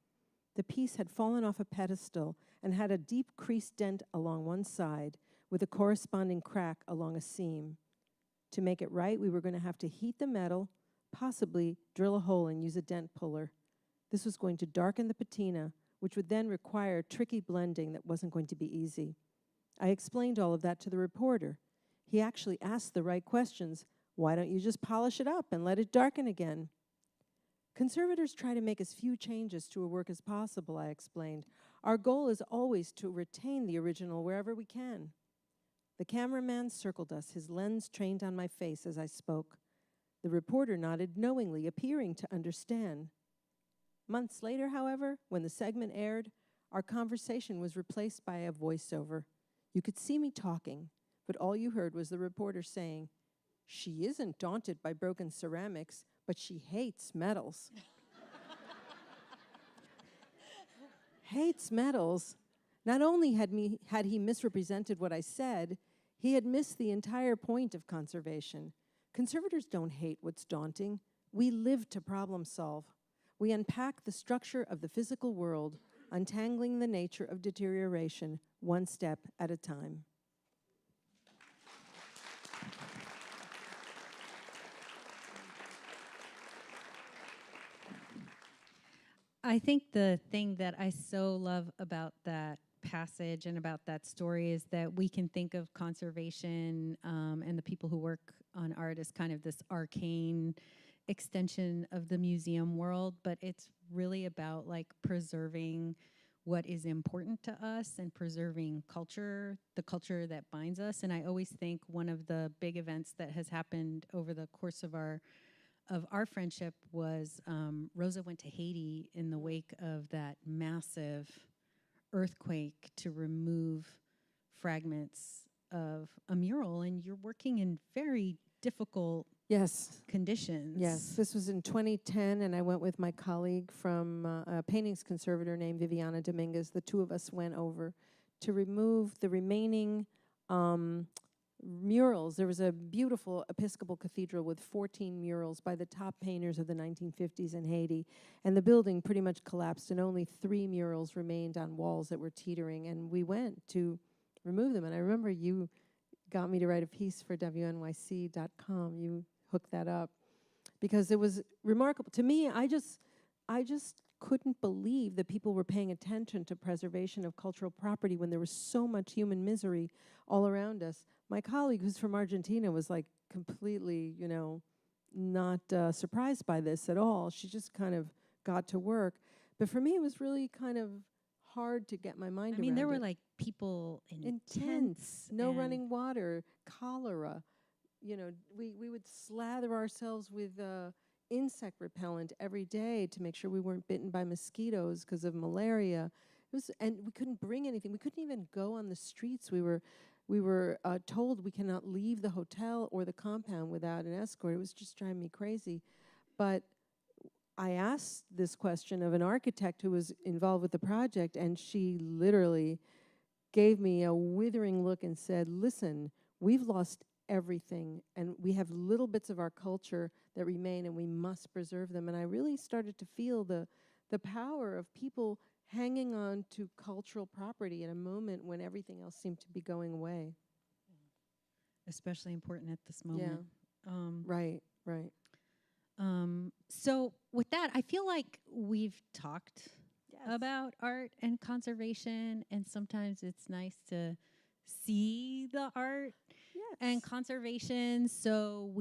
The piece had fallen off a pedestal and had a deep creased dent along one side with a corresponding crack along a seam. To make it right, we were going to have to heat the metal, possibly drill a hole and use a dent puller. This was going to darken the patina, which would then require tricky blending that wasn't going to be easy. I explained all of that to the reporter. He actually asked the right questions. "Why don't you just polish it up and let it darken again?" "Conservators try to make as few changes to a work as possible," I explained. "Our goal is always to retain the original wherever we can." The cameraman circled us, his lens trained on my face as I spoke. The reporter nodded knowingly, appearing to understand. Months later, however, when the segment aired, our conversation was replaced by a voiceover. You could see me talking, but all you heard was the reporter saying, "She isn't daunted by broken ceramics, but she hates metals." Hates metals. Not only had he misrepresented what I said, he had missed the entire point of conservation. Conservators don't hate what's daunting. We live to problem solve. We unpack the structure of the physical world, untangling the nature of deterioration one step at a time. I think the thing that I so love about that passage and about that story is that we can think of conservation and the people who work on art as kind of this arcane extension of the museum world, but it's really about like preserving what is important to us and preserving culture, the culture that binds us. And I always think one of the big events that has happened over the course of our friendship was Rosa went to Haiti in the wake of that massive earthquake to remove fragments of a mural, and you're working in very difficult Yes. conditions. Yes, this was in 2010, and I went with my colleague from a paintings conservator named Viviana Dominguez. The two of us went over to remove the remaining murals. There was a beautiful Episcopal cathedral with 14 murals by the top painters of the 1950s in Haiti, and the building pretty much collapsed, and only 3 murals remained on walls that were teetering, and we went to remove them. And I remember you got me to write a piece for WNYC.com. You hooked that up because it was remarkable. To me, I just couldn't believe that people were paying attention to preservation of cultural property when there was so much human misery all around us. My colleague, who's from Argentina, was like completely, not surprised by this at all. She just kind of got to work. But for me, it was really kind of hard to get my mind around. I mean, there were it. like people in Intense, no running water, cholera. We would slather ourselves with insect repellent every day to make sure we weren't bitten by mosquitoes because of malaria. And we couldn't bring anything. We couldn't even go on the streets. We were told we cannot leave the hotel or the compound without an escort. It was just driving me crazy. But I asked this question of an architect who was involved with the project, and she literally gave me a withering look and said, listen, we've lost everything, and we have little bits of our culture that remain, and we must preserve them. And I really started to feel the power of people hanging on to cultural property at a moment when everything else seemed to be going away. Especially important at this moment. Yeah. Right. So with that, I feel like we've talked about art and conservation, and sometimes it's nice to see the art and conservation. So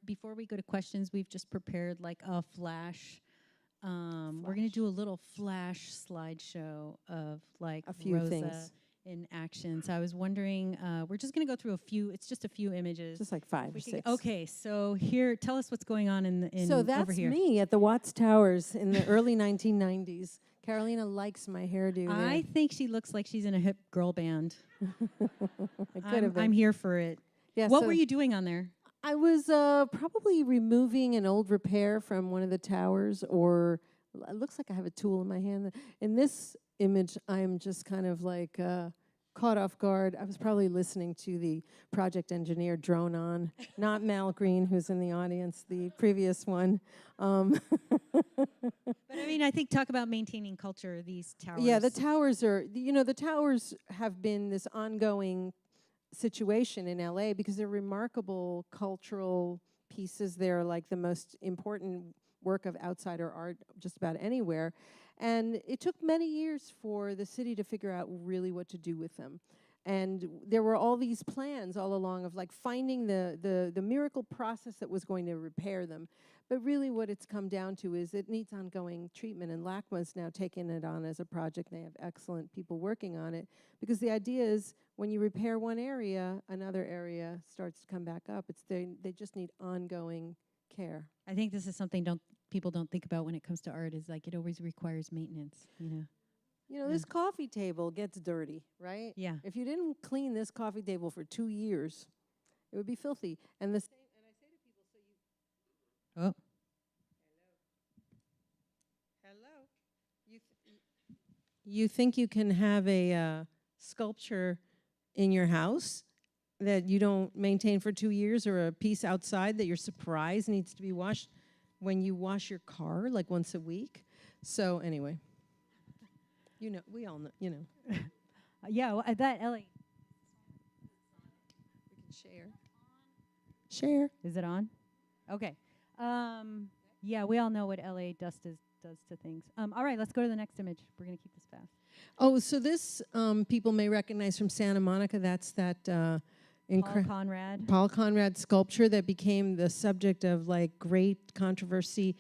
before we go to questions, we've just prepared like a flash. We're going to do a little flash slideshow of like a few Rosa things in action. So I was wondering, we're just going to go through it's just a few images. Just like 5 or 6. Okay, so here, tell us what's going on in So over that's here. me at the Watts Towers in the early 1990s. Carolina likes my hairdo. I think she looks like she's in a hip girl band. I could have been. I'm here for it. Yeah, What so were you doing on there? I was probably removing an old repair from one of the towers, or it looks like I have a tool in my hand. In this image, I'm just kind of like caught off guard. I was probably listening to the project engineer drone on, not Mal Green, who's in the audience, the previous one. But I mean, I think talk about maintaining culture, these towers. Yeah, the towers are, the towers have been this ongoing situation in LA because they're remarkable cultural pieces. They're like the most important work of outsider art just about anywhere. And it took many years for the city to figure out really what to do with them. And there were all these plans all along of like finding the miracle process that was going to repair them. But really what it's come down to is it needs ongoing treatment, and LACMA's now taken it on as a project. They have excellent people working on it, because the idea is when you repair one area, another area starts to come back up. They just need ongoing care. I think this is something people don't think about when it comes to art, is like it always requires maintenance, This coffee table gets dirty, right? Yeah. If you didn't clean this coffee table for 2 years, it would be filthy. And I say to people, Oh. Hello. You think you can have a sculpture in your house that you don't maintain for 2 years, or a piece outside that you're surprised needs to be washed when you wash your car like once a week? So anyway, we all know, Yeah, well, that Ellie. We can share. Is it on? Okay. Yeah, we all know what LA dust does to things. All right, let's go to the next image. We're going to keep this fast. Oh, so this people may recognize from Santa Monica. That's that Paul Conrad sculpture that became the subject of like great controversy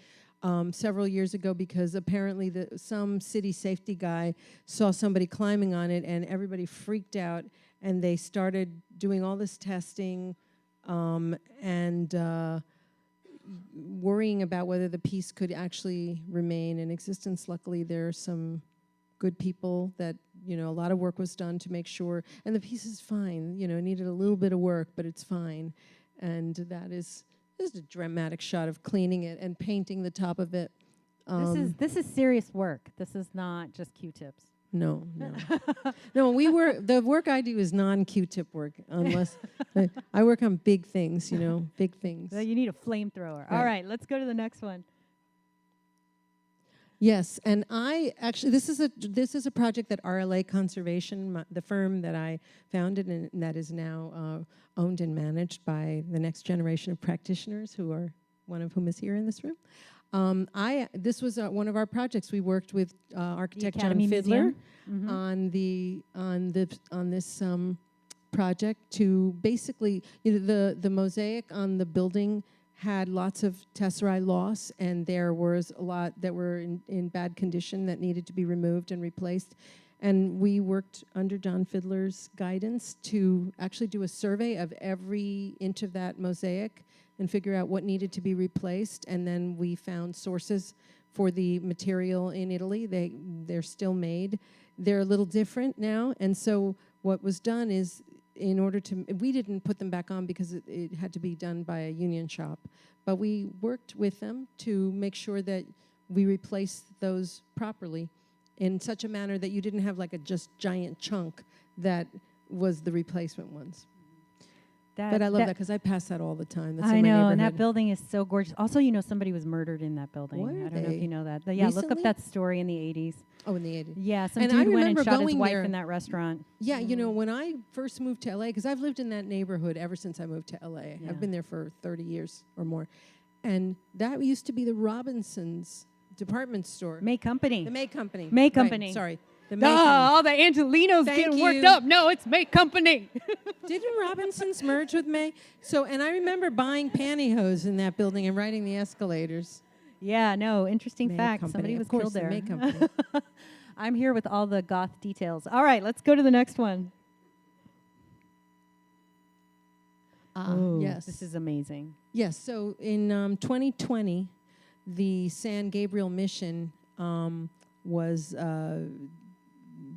several years ago, because apparently some city safety guy saw somebody climbing on it, and everybody freaked out, and they started doing all this testing and worrying about whether the piece could actually remain in existence. Luckily, there are some good people that, a lot of work was done to make sure, and the piece is fine. It needed a little bit of work, but it's fine. And that is this is a dramatic shot of cleaning it and painting the top of it. This is serious work. This is not just Q-tips. No. No, the work I do is non-Q-tip work, unless I work on big things, big things. So you need a flamethrower. All right, let's go to the next one. Yes, and this is a project that RLA Conservation, the firm that I founded and that is now owned and managed by the next generation of practitioners, one of whom is here in this room. This was one of our projects. We worked with architect John Fiedler on this project to basically, the mosaic on the building had lots of tesserae loss, and there was a lot that were in bad condition that needed to be removed and replaced. And we worked under John Fiedler's guidance to actually do a survey of every inch of that mosaic and figure out what needed to be replaced. And then we found sources for the material in Italy. They're still made. They're a little different now. And so what was done is, we didn't put them back on because it had to be done by a union shop. But we worked with them to make sure that we replaced those properly in such a manner that you didn't have like a just giant chunk that was the replacement ones. But I love that because I pass that all the time. That's I in my know, neighborhood. and that building is so gorgeous. Also, somebody was murdered in that building. I don't know if you know that. Yeah, look up that story in the 80s. Oh, in the 80s. Yeah, some dude went and shot his wife in that restaurant. Yeah, when I first moved to LA, because I've lived in that neighborhood ever since I moved to LA. Yeah. I've been there for 30 years or more. And that used to be the Robinsons department store. May Company. The May Company. May Company. Right, sorry. All the Angelinos getting worked up. No, it's May Company. Didn't Robinsons merge with May? And I remember buying pantyhose in that building and riding the escalators. Yeah, no, interesting May fact. Company. Somebody was Of course, killed there. May Company. I'm here with all the goth details. All right, let's go to the next one. Ooh, yes. This is amazing. Yes, so in 2020, the San Gabriel mission was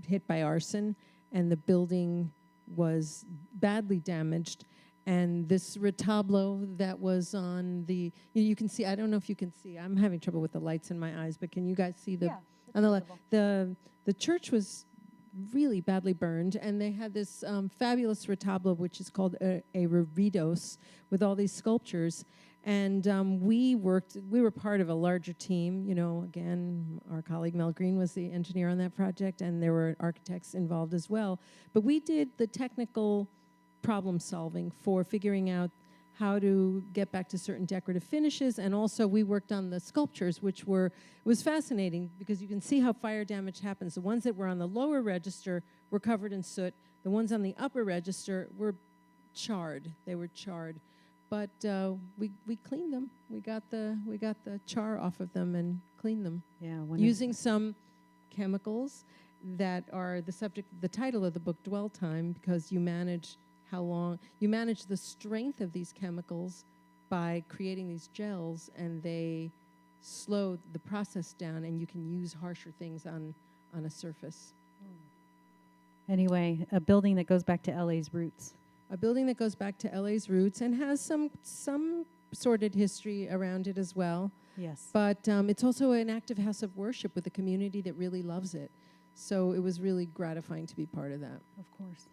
hit by arson, and the building was badly damaged. And this retablo that was on the, you can see, I don't know if you can see, I'm having trouble with the lights in my eyes, but can you guys see on the left? The church was really badly burned, and they had this fabulous retablo, which is called a reredos, with all these sculptures. And we were part of a larger team. Again, our colleague Mel Green was the engineer on that project, and there were architects involved as well. But we did the technical problem solving for figuring out how to get back to certain decorative finishes, and also we worked on the sculptures, which was fascinating because you can see how fire damage happens. The ones that were on the lower register were covered in soot. The ones on the upper register were charred. They were charred. But we cleaned them. We got the char off of them and cleaned them. Yeah, using some chemicals that are the title of the book, Dwell Time, because you manage the strength of these chemicals by creating these gels, and they slow the process down, and you can use harsher things on a surface. Anyway, a building that goes back to LA's roots. A building that goes back to LA's roots and has some sordid history around it as well. Yes. But it's also an active house of worship with a community that really loves it. So it was really gratifying to be part of that. Of course.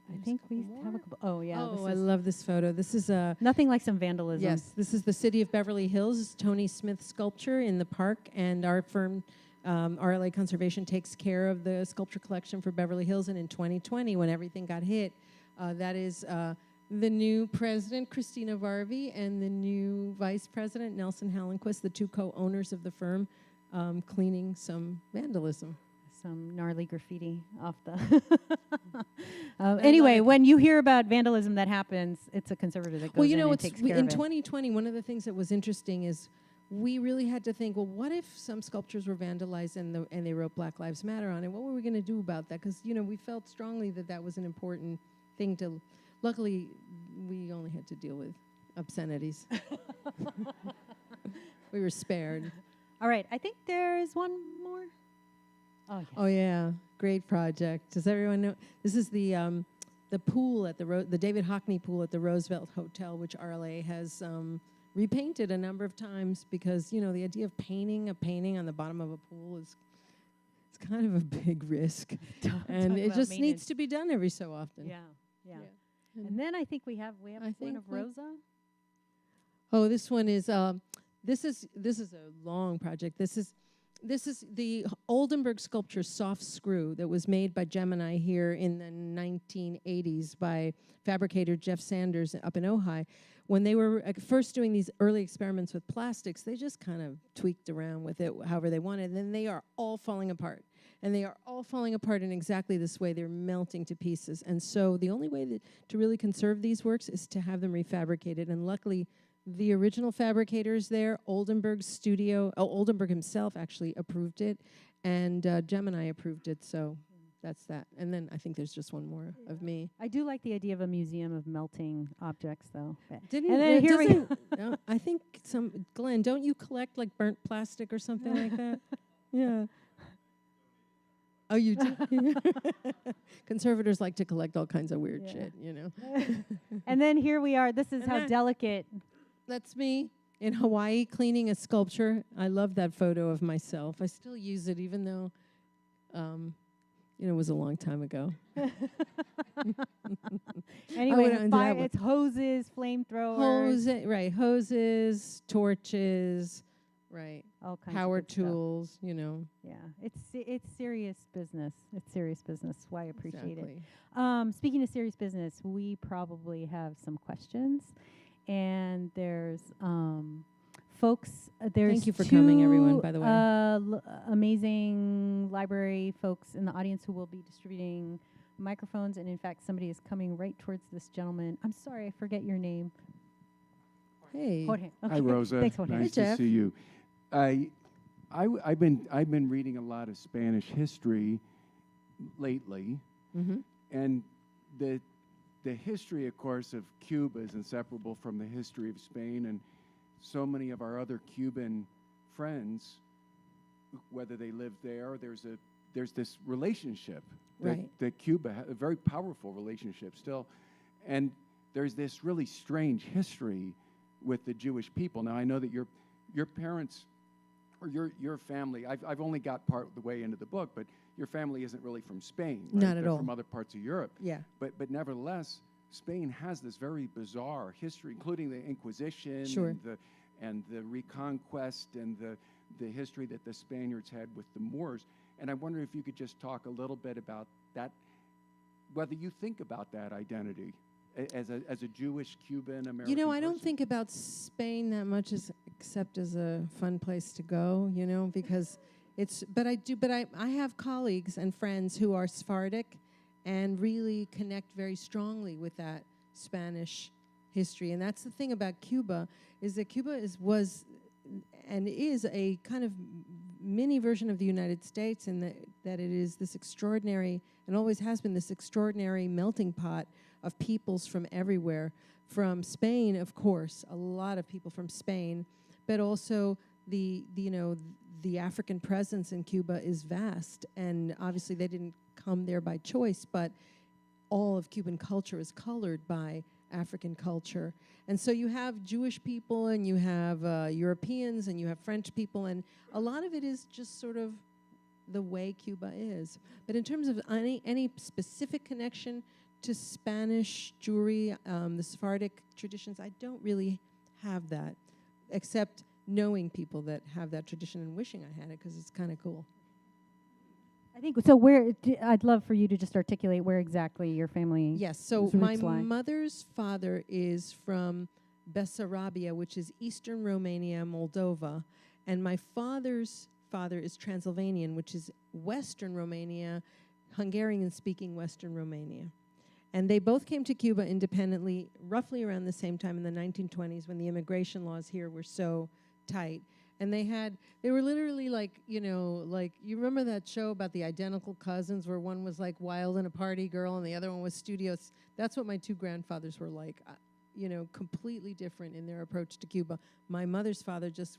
I think we have a couple. Oh, yeah. Oh, I love this photo. This is nothing like some vandalism. Yes, this is the city of Beverly Hills, Tony Smith sculpture in the park, and our firm, RLA Conservation, takes care of the sculpture collection for Beverly Hills. And in 2020, when everything got hit, that is the new president, Christina Varvey, and the new vice president, Nelson Hallenquist, the two co-owners of the firm, cleaning some vandalism. Some gnarly graffiti off the... anyway, when you hear about vandalism that happens, it's a conservator that goes in and takes care of it. In 2020, one of the things that was interesting is we really had to think, well, what if some sculptures were vandalized and they wrote Black Lives Matter on it? What were we going to do about that? Because, we felt strongly that was an important thing to... Luckily, we only had to deal with obscenities. We were spared. All right, I think there is one more. Oh, yes. Oh, yeah. Great project. Does everyone know? This is the the pool at the David Hockney pool at the Roosevelt Hotel, which RLA has repainted a number of times, because the idea of painting a painting on the bottom of a pool is kind of a big risk, and it just needs to be done every so often. Yeah. And then I think we have one of Rosa. Oh, this one is this is a long project. This is the Oldenburg sculpture Soft Screw that was made by Gemini here in the 1980s by fabricator Jeff Sanders up in Ojai. When they were first doing these early experiments with plastics, they just kind of tweaked around with it however they wanted. And then they are all falling apart. And they are all falling apart in exactly this way. They're melting to pieces. And so the only way to really conserve these works is to have them refabricated. And luckily, the original fabricators there, Oldenburg's studio, Oldenburg himself actually approved it, and Gemini approved it, so that's that. And then I think there's just one more of me. I do like the idea of a museum of melting objects, though. I think Glenn, don't you collect like burnt plastic or something like that? Yeah. Oh, you do? Conservators like to collect all kinds of weird shit, And then here we are. This is how delicate. That's me in Hawaii cleaning a sculpture. I love that photo of myself. I still use it, even though, it was a long time ago. Anyway, it's hoses, flamethrowers. Hoses, torches, right. All kinds power of tools, Yeah, it's serious business. It's serious business. Why I appreciate Exactly. it. Speaking of serious business, we probably have some questions. And there's folks. There's Thank you for coming, everyone, by the way. Amazing library folks in the audience who will be distributing microphones. And in fact, somebody is coming right towards this gentleman. I'm sorry, I forget your name. Hey. Jorge. Okay. Hi, Rosa. Thanks, Jorge. Nice Hey, to Jeff. see you. I've been reading a lot of Spanish history lately, Mm-hmm. and the history, of course, of Cuba is inseparable from the history of Spain, and so many of our other Cuban friends, whether they live there, there's this relationship that Cuba has, a very powerful relationship still, and there's this really strange history with the Jewish people. Now, I know that your parents or your family, I've only got part of the way into the book, but your family isn't really from Spain, right? Not at They're all. from other parts of Europe. Yeah. But nevertheless, Spain has this very bizarre history, including the Inquisition and the Reconquest and the history that the Spaniards had with the Moors. And I wonder if you could just talk a little bit about that, whether you think about that identity as a Jewish Cuban American I don't person. think about Spain that much except as a fun place to go, because I have colleagues and friends who are Sephardic and really connect very strongly with that Spanish history. And that's the thing about Cuba, is that Cuba was a kind of mini version of the United States, in that it is this extraordinary, and always has been this extraordinary melting pot of peoples from everywhere. From Spain, of course, a lot of people from Spain, but also the African presence in Cuba is vast, and obviously they didn't come there by choice, but all of Cuban culture is colored by African culture. And so you have Jewish people, and you have Europeans, and you have French people, and a lot of it is just sort of the way Cuba is. But in terms of any specific connection to Spanish Jewry, the Sephardic traditions, I don't really have that, except knowing people that have that tradition and wishing I had it, because it's kind of cool. I think so. I'd love for you to just articulate where exactly your family. Yes. So roots my lie. mother's father is from Bessarabia, which is eastern Romania, Moldova, and my father's father is Transylvanian, which is western Romania, Hungarian-speaking western Romania. And they both came to Cuba independently roughly around the same time in the 1920s, when the immigration laws here were so tight. And they were literally like, you remember that show about the identical cousins, where one was like wild and a party girl and the other one was studious? That's what my two grandfathers were like, completely different in their approach to Cuba. My mother's father just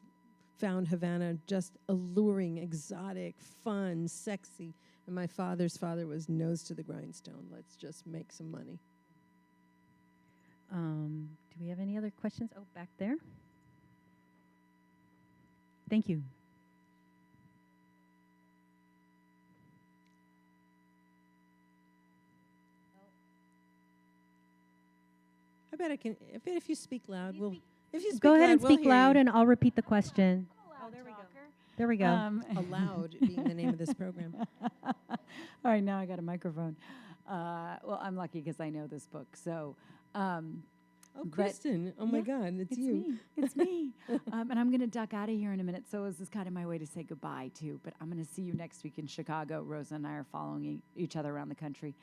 found Havana just alluring, exotic, fun, sexy. And my father's father was nose to the grindstone. Let's just make some money. Do we have any other questions? Oh, back there. Thank you. I bet I can. I bet if you speak loud, we'll. If you speak Go ahead loud, and we'll speak hear loud, you. and I'll repeat the question. Oh, there we go. There we go. Aloud being the name of this program. All right, now I got a microphone. Well, I'm lucky because I know this book. So, Oh, but- Kristen! Oh my Yeah, God, it's you. me. It's me. And I'm going to duck out of here in a minute. So this is kind of my way to say goodbye too. But I'm going to see you next week in Chicago. Rosa and I are following each other around the country.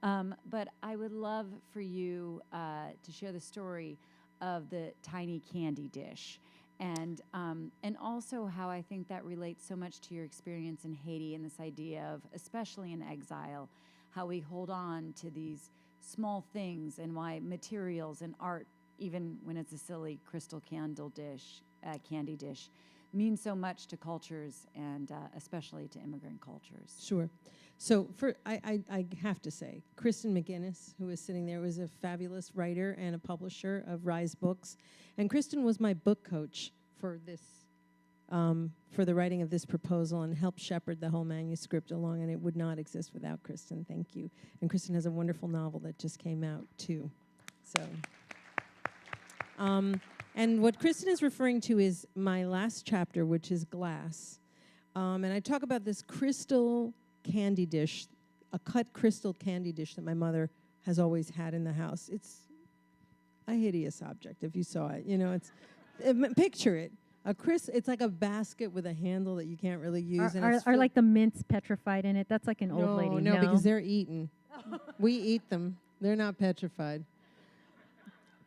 But I would love for you to share the story of the tiny candy dish. And also how I think that relates so much to your experience in Haiti and this idea of, especially in exile, how we hold on to these small things and why materials and art, even when it's a silly crystal candy dish, means so much to cultures and especially to immigrant cultures. Sure. So I have to say, Kristen McGinnis, who is sitting there, was a fabulous writer and a publisher of Rise Books. And Kristen was my book coach for this, for the writing of this proposal, and helped shepherd the whole manuscript along, and it would not exist without Kristen. Thank you. And Kristen has a wonderful novel that just came out, too. So, and what Kristen is referring to is my last chapter, which is Glass. And I talk about this crystal candy dish, a cut crystal candy dish that my mother has always had in the house. It's a hideous object if you saw it. You know, picture it. It's like a basket with a handle that you can't really use. Are like the mints petrified in it? That's like an old lady. No, because they're eaten. We eat them. They're not petrified.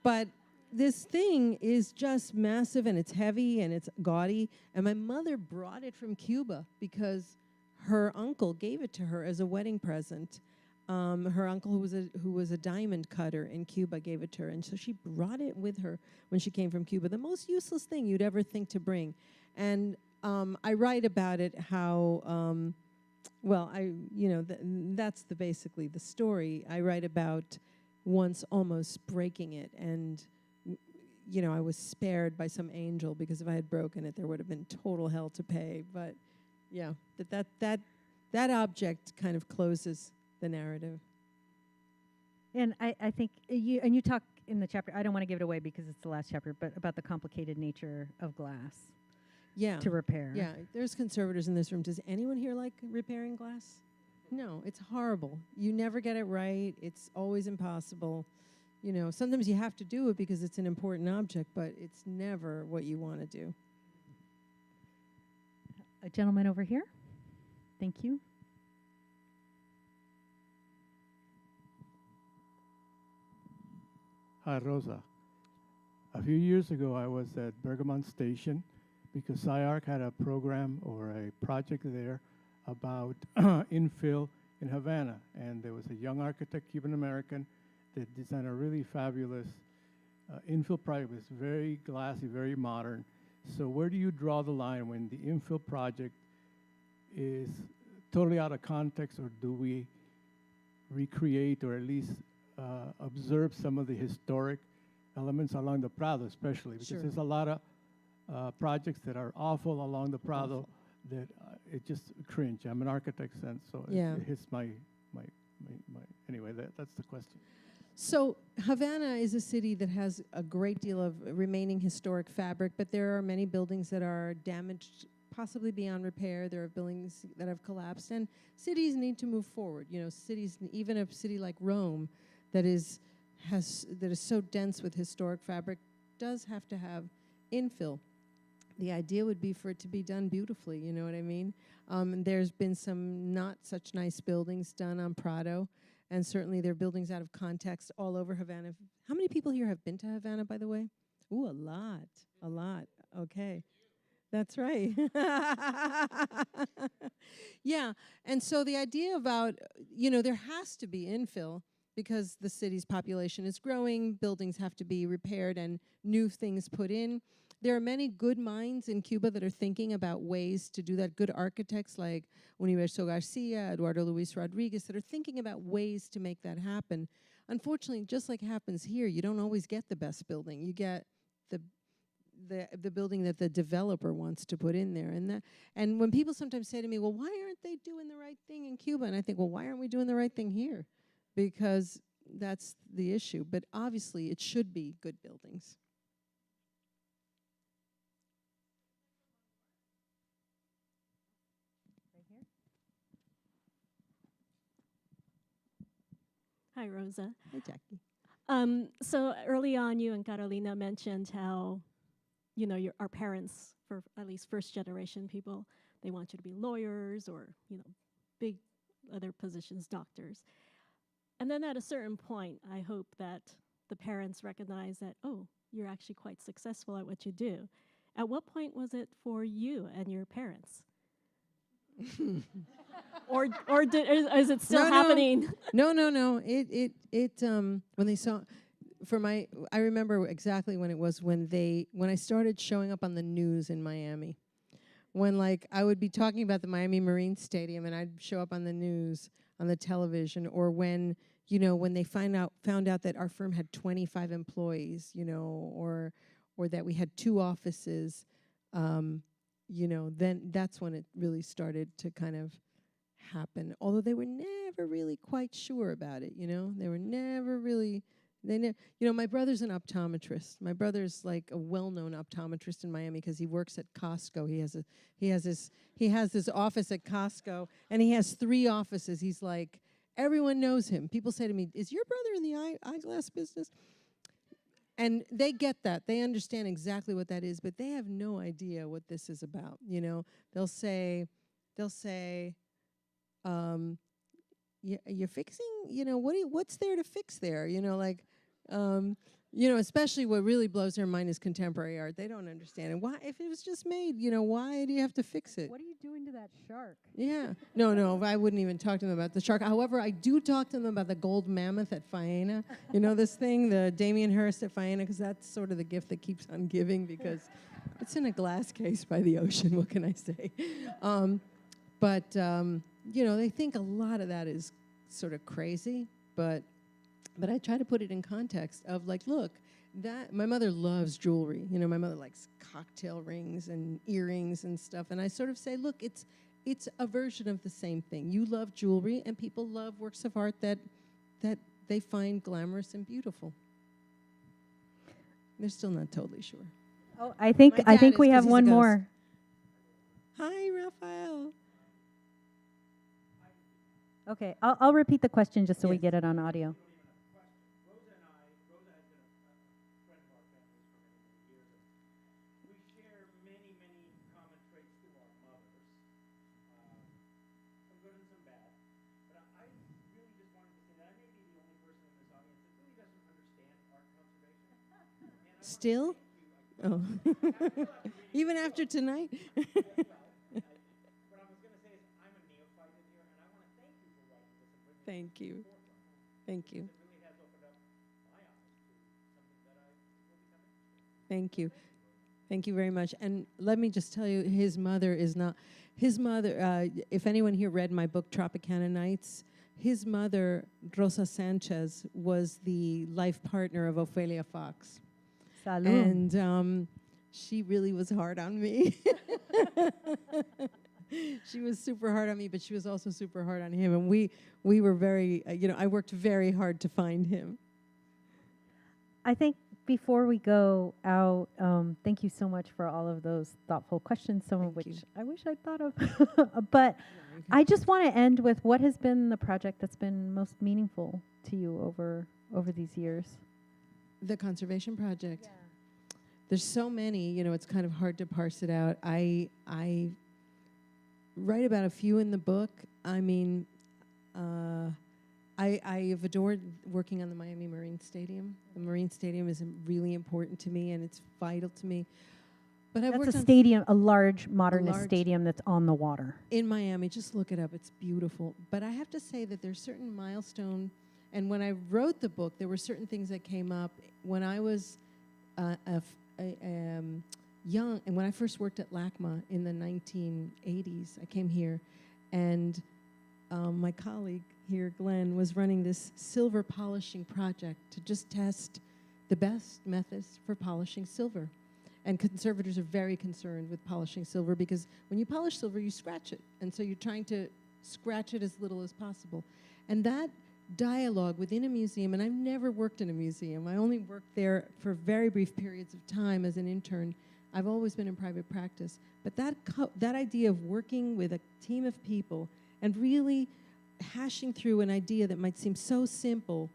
But this thing is just massive, and it's heavy, and it's gaudy. And my mother brought it from Cuba because her uncle gave it to her as a wedding present. Her uncle, who was a diamond cutter in Cuba, gave it to her, and so she brought it with her when she came from Cuba. The most useless thing you'd ever think to bring. And I write about it how, that's basically the story. I write about once almost breaking it, and I was spared by some angel, because if I had broken it, there would have been total hell to pay. But yeah, that object kind of closes the narrative. And I think you talk in the chapter, I don't want to give it away because it's the last chapter, but about the complicated nature of glass to repair. Yeah, there's conservators in this room. Does anyone here like repairing glass? No, it's horrible. You never get it right. It's always impossible. Sometimes you have to do it because it's an important object, but it's never what you want to do. A gentleman over here. Thank you. Hi, Rosa. A few years ago, I was at Bergamont Station because SciArc had a program or a project there about infill in Havana. And there was a young architect, Cuban American, that designed a really fabulous infill project. It was very glassy, very modern. So where do you draw the line when the infill project is totally out of context, or do we recreate or at least observe some of the historic elements along the Prado, especially because there's a lot of projects that are awful along the Prado that it just cringe. I'm an architect, and so it hits my anyway. That's the question. So Havana is a city that has a great deal of remaining historic fabric, but there are many buildings that are damaged, possibly beyond repair. There are buildings that have collapsed, and cities need to move forward. Cities, even a city like Rome, that is so dense with historic fabric, does have to have infill. The idea would be for it to be done beautifully, you know what I mean? There's been some not such nice buildings done on Prado, and certainly there are buildings out of context all over Havana. How many people here have been to Havana, by the way? Ooh, a lot. Okay. That's right. Yeah, and so the idea about, there has to be infill, because the city's population is growing, buildings have to be repaired and new things put in. there are many good minds in Cuba that are thinking about ways to do that. Good architects like Universo Garcia, Eduardo Luis Rodriguez, that are thinking about ways to make that happen. Unfortunately, just like happens here, you don't always get the best building. You get the building that the developer wants to put in there. And when people sometimes say to me, well, why aren't they doing the right thing in Cuba? And I think, well, why aren't we doing the right thing here? Because that's the issue. But obviously, it should be good buildings. Hi, Rosa. Hi, Jackie. So early on, you and Carolina mentioned how, our parents, for at least first generation people, they want you to be lawyers or, big other positions, doctors. And then at a certain point, I hope that the parents recognize that, oh, you're actually quite successful at what you do. At what point was it for you and your parents? or is it still happening? No. When they saw, I remember exactly when it was when I started showing up on the news in Miami. When I would be talking about the Miami Marine Stadium and I'd show up on the news, on the television, or when they found out that our firm had 25 employees, or that we had 2 offices, then that's when it really started to kind of happen. Although they were never really quite sure about it, they were never really. My brother's an optometrist. My brother's like a well-known optometrist in Miami because he works at Costco. He has this office at Costco, and he has 3 offices. He's like, everyone knows him. People say to me, "Is your brother in the eyeglass business?" And they get that. They understand exactly what that is, but they have no idea what this is about. They'll say, you're fixing, what's there to fix there? Especially what really blows their mind is contemporary art. They don't understand it. Why, if it was just made, why do you have to fix it? What are you doing to that shark? Yeah. No, I wouldn't even talk to them about the shark. However, I do talk to them about the gold mammoth at Faena. This thing, the Damien Hirst at Faena, because that's sort of the gift that keeps on giving because it's in a glass case by the ocean. What can I say? They think a lot of that is sort of crazy, but I try to put it in context of look, that my mother loves jewelry. My mother likes cocktail rings and earrings and stuff, and I sort of say, look, it's a version of the same thing. You love jewelry, and people love works of art that they find glamorous and beautiful. They're still not totally sure. Oh, I think we have one more. Hi, Raphael. Okay, I'll repeat the question just so we get it on audio. Rosa has been a friend of our families for many, many years. We share many, many common traits to our mothers, some good and some bad. But I really just wanted to say that I may be the only person in this audience that really doesn't understand art conservation. Still? Oh. Even after tonight? Thank you. Thank you. Thank you. Thank you very much. And let me just tell you, his mother, if anyone here read my book, Tropicana Nights, his mother, Rosa Sanchez, was the life partner of Ophelia Fox. Salud. And she really was hard on me. She was super hard on me, but she was also super hard on him. And we were very, I worked very hard to find him. I think before we go out, thank you so much for all of those thoughtful questions, some of which I wish I'd thought of. But I just want to end with what has been the project that's been most meaningful to you over these years? The conservation project. Yeah. There's so many, it's kind of hard to parse it out. I write about a few in the book. I mean, I have adored working on the Miami Marine Stadium. The Marine Stadium is really important to me, and it's vital to me. But that's a stadium, a large modernist stadium that's on the water. In Miami, just look it up. It's beautiful. But I have to say that there's certain milestone, and when I wrote the book, there were certain things that came up when I was young, and when I first worked at LACMA in the 1980s, I came here, and my colleague here, Glenn, was running this silver polishing project to just test the best methods for polishing silver. And conservators are very concerned with polishing silver because when you polish silver, you scratch it. And so you're trying to scratch it as little as possible. And that dialogue within a museum, and I've never worked in a museum. I only worked there for very brief periods of time as an intern. I've always been in private practice. But that idea of working with a team of people and really hashing through an idea that might seem so simple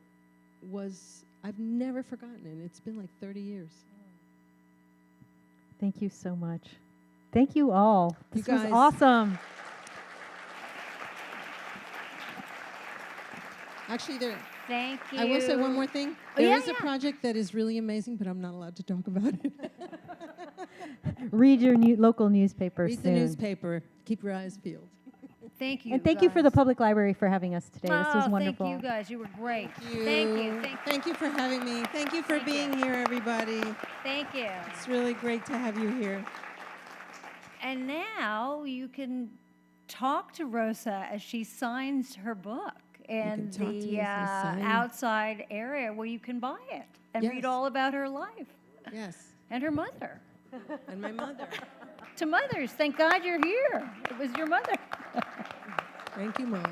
I've never forgotten it. It's been like 30 years. Thank you so much. Thank you all. This was guys. awesome. Actually, Thank you. I will say one more thing. Oh, There yeah, is a project that is really amazing, but I'm not allowed to talk about it. Read your local newspaper Read soon. the newspaper. Keep your eyes peeled. Thank you. And thank you for the guys. public library for having us today. This was Oh, wonderful. Thank you guys. You were great. Thank you. Thank you. Thank you for having me. Thank you for Thank being you. here, everybody. Thank you. It's really great to have you here. And now you can talk to Rosa as she signs her book in talk to me the as I sign. outside area where you can buy it and read Yes. all about her life Yes. and her mother. And my mother. To mothers, thank God you're here. It was your mother. Thank you, Mom.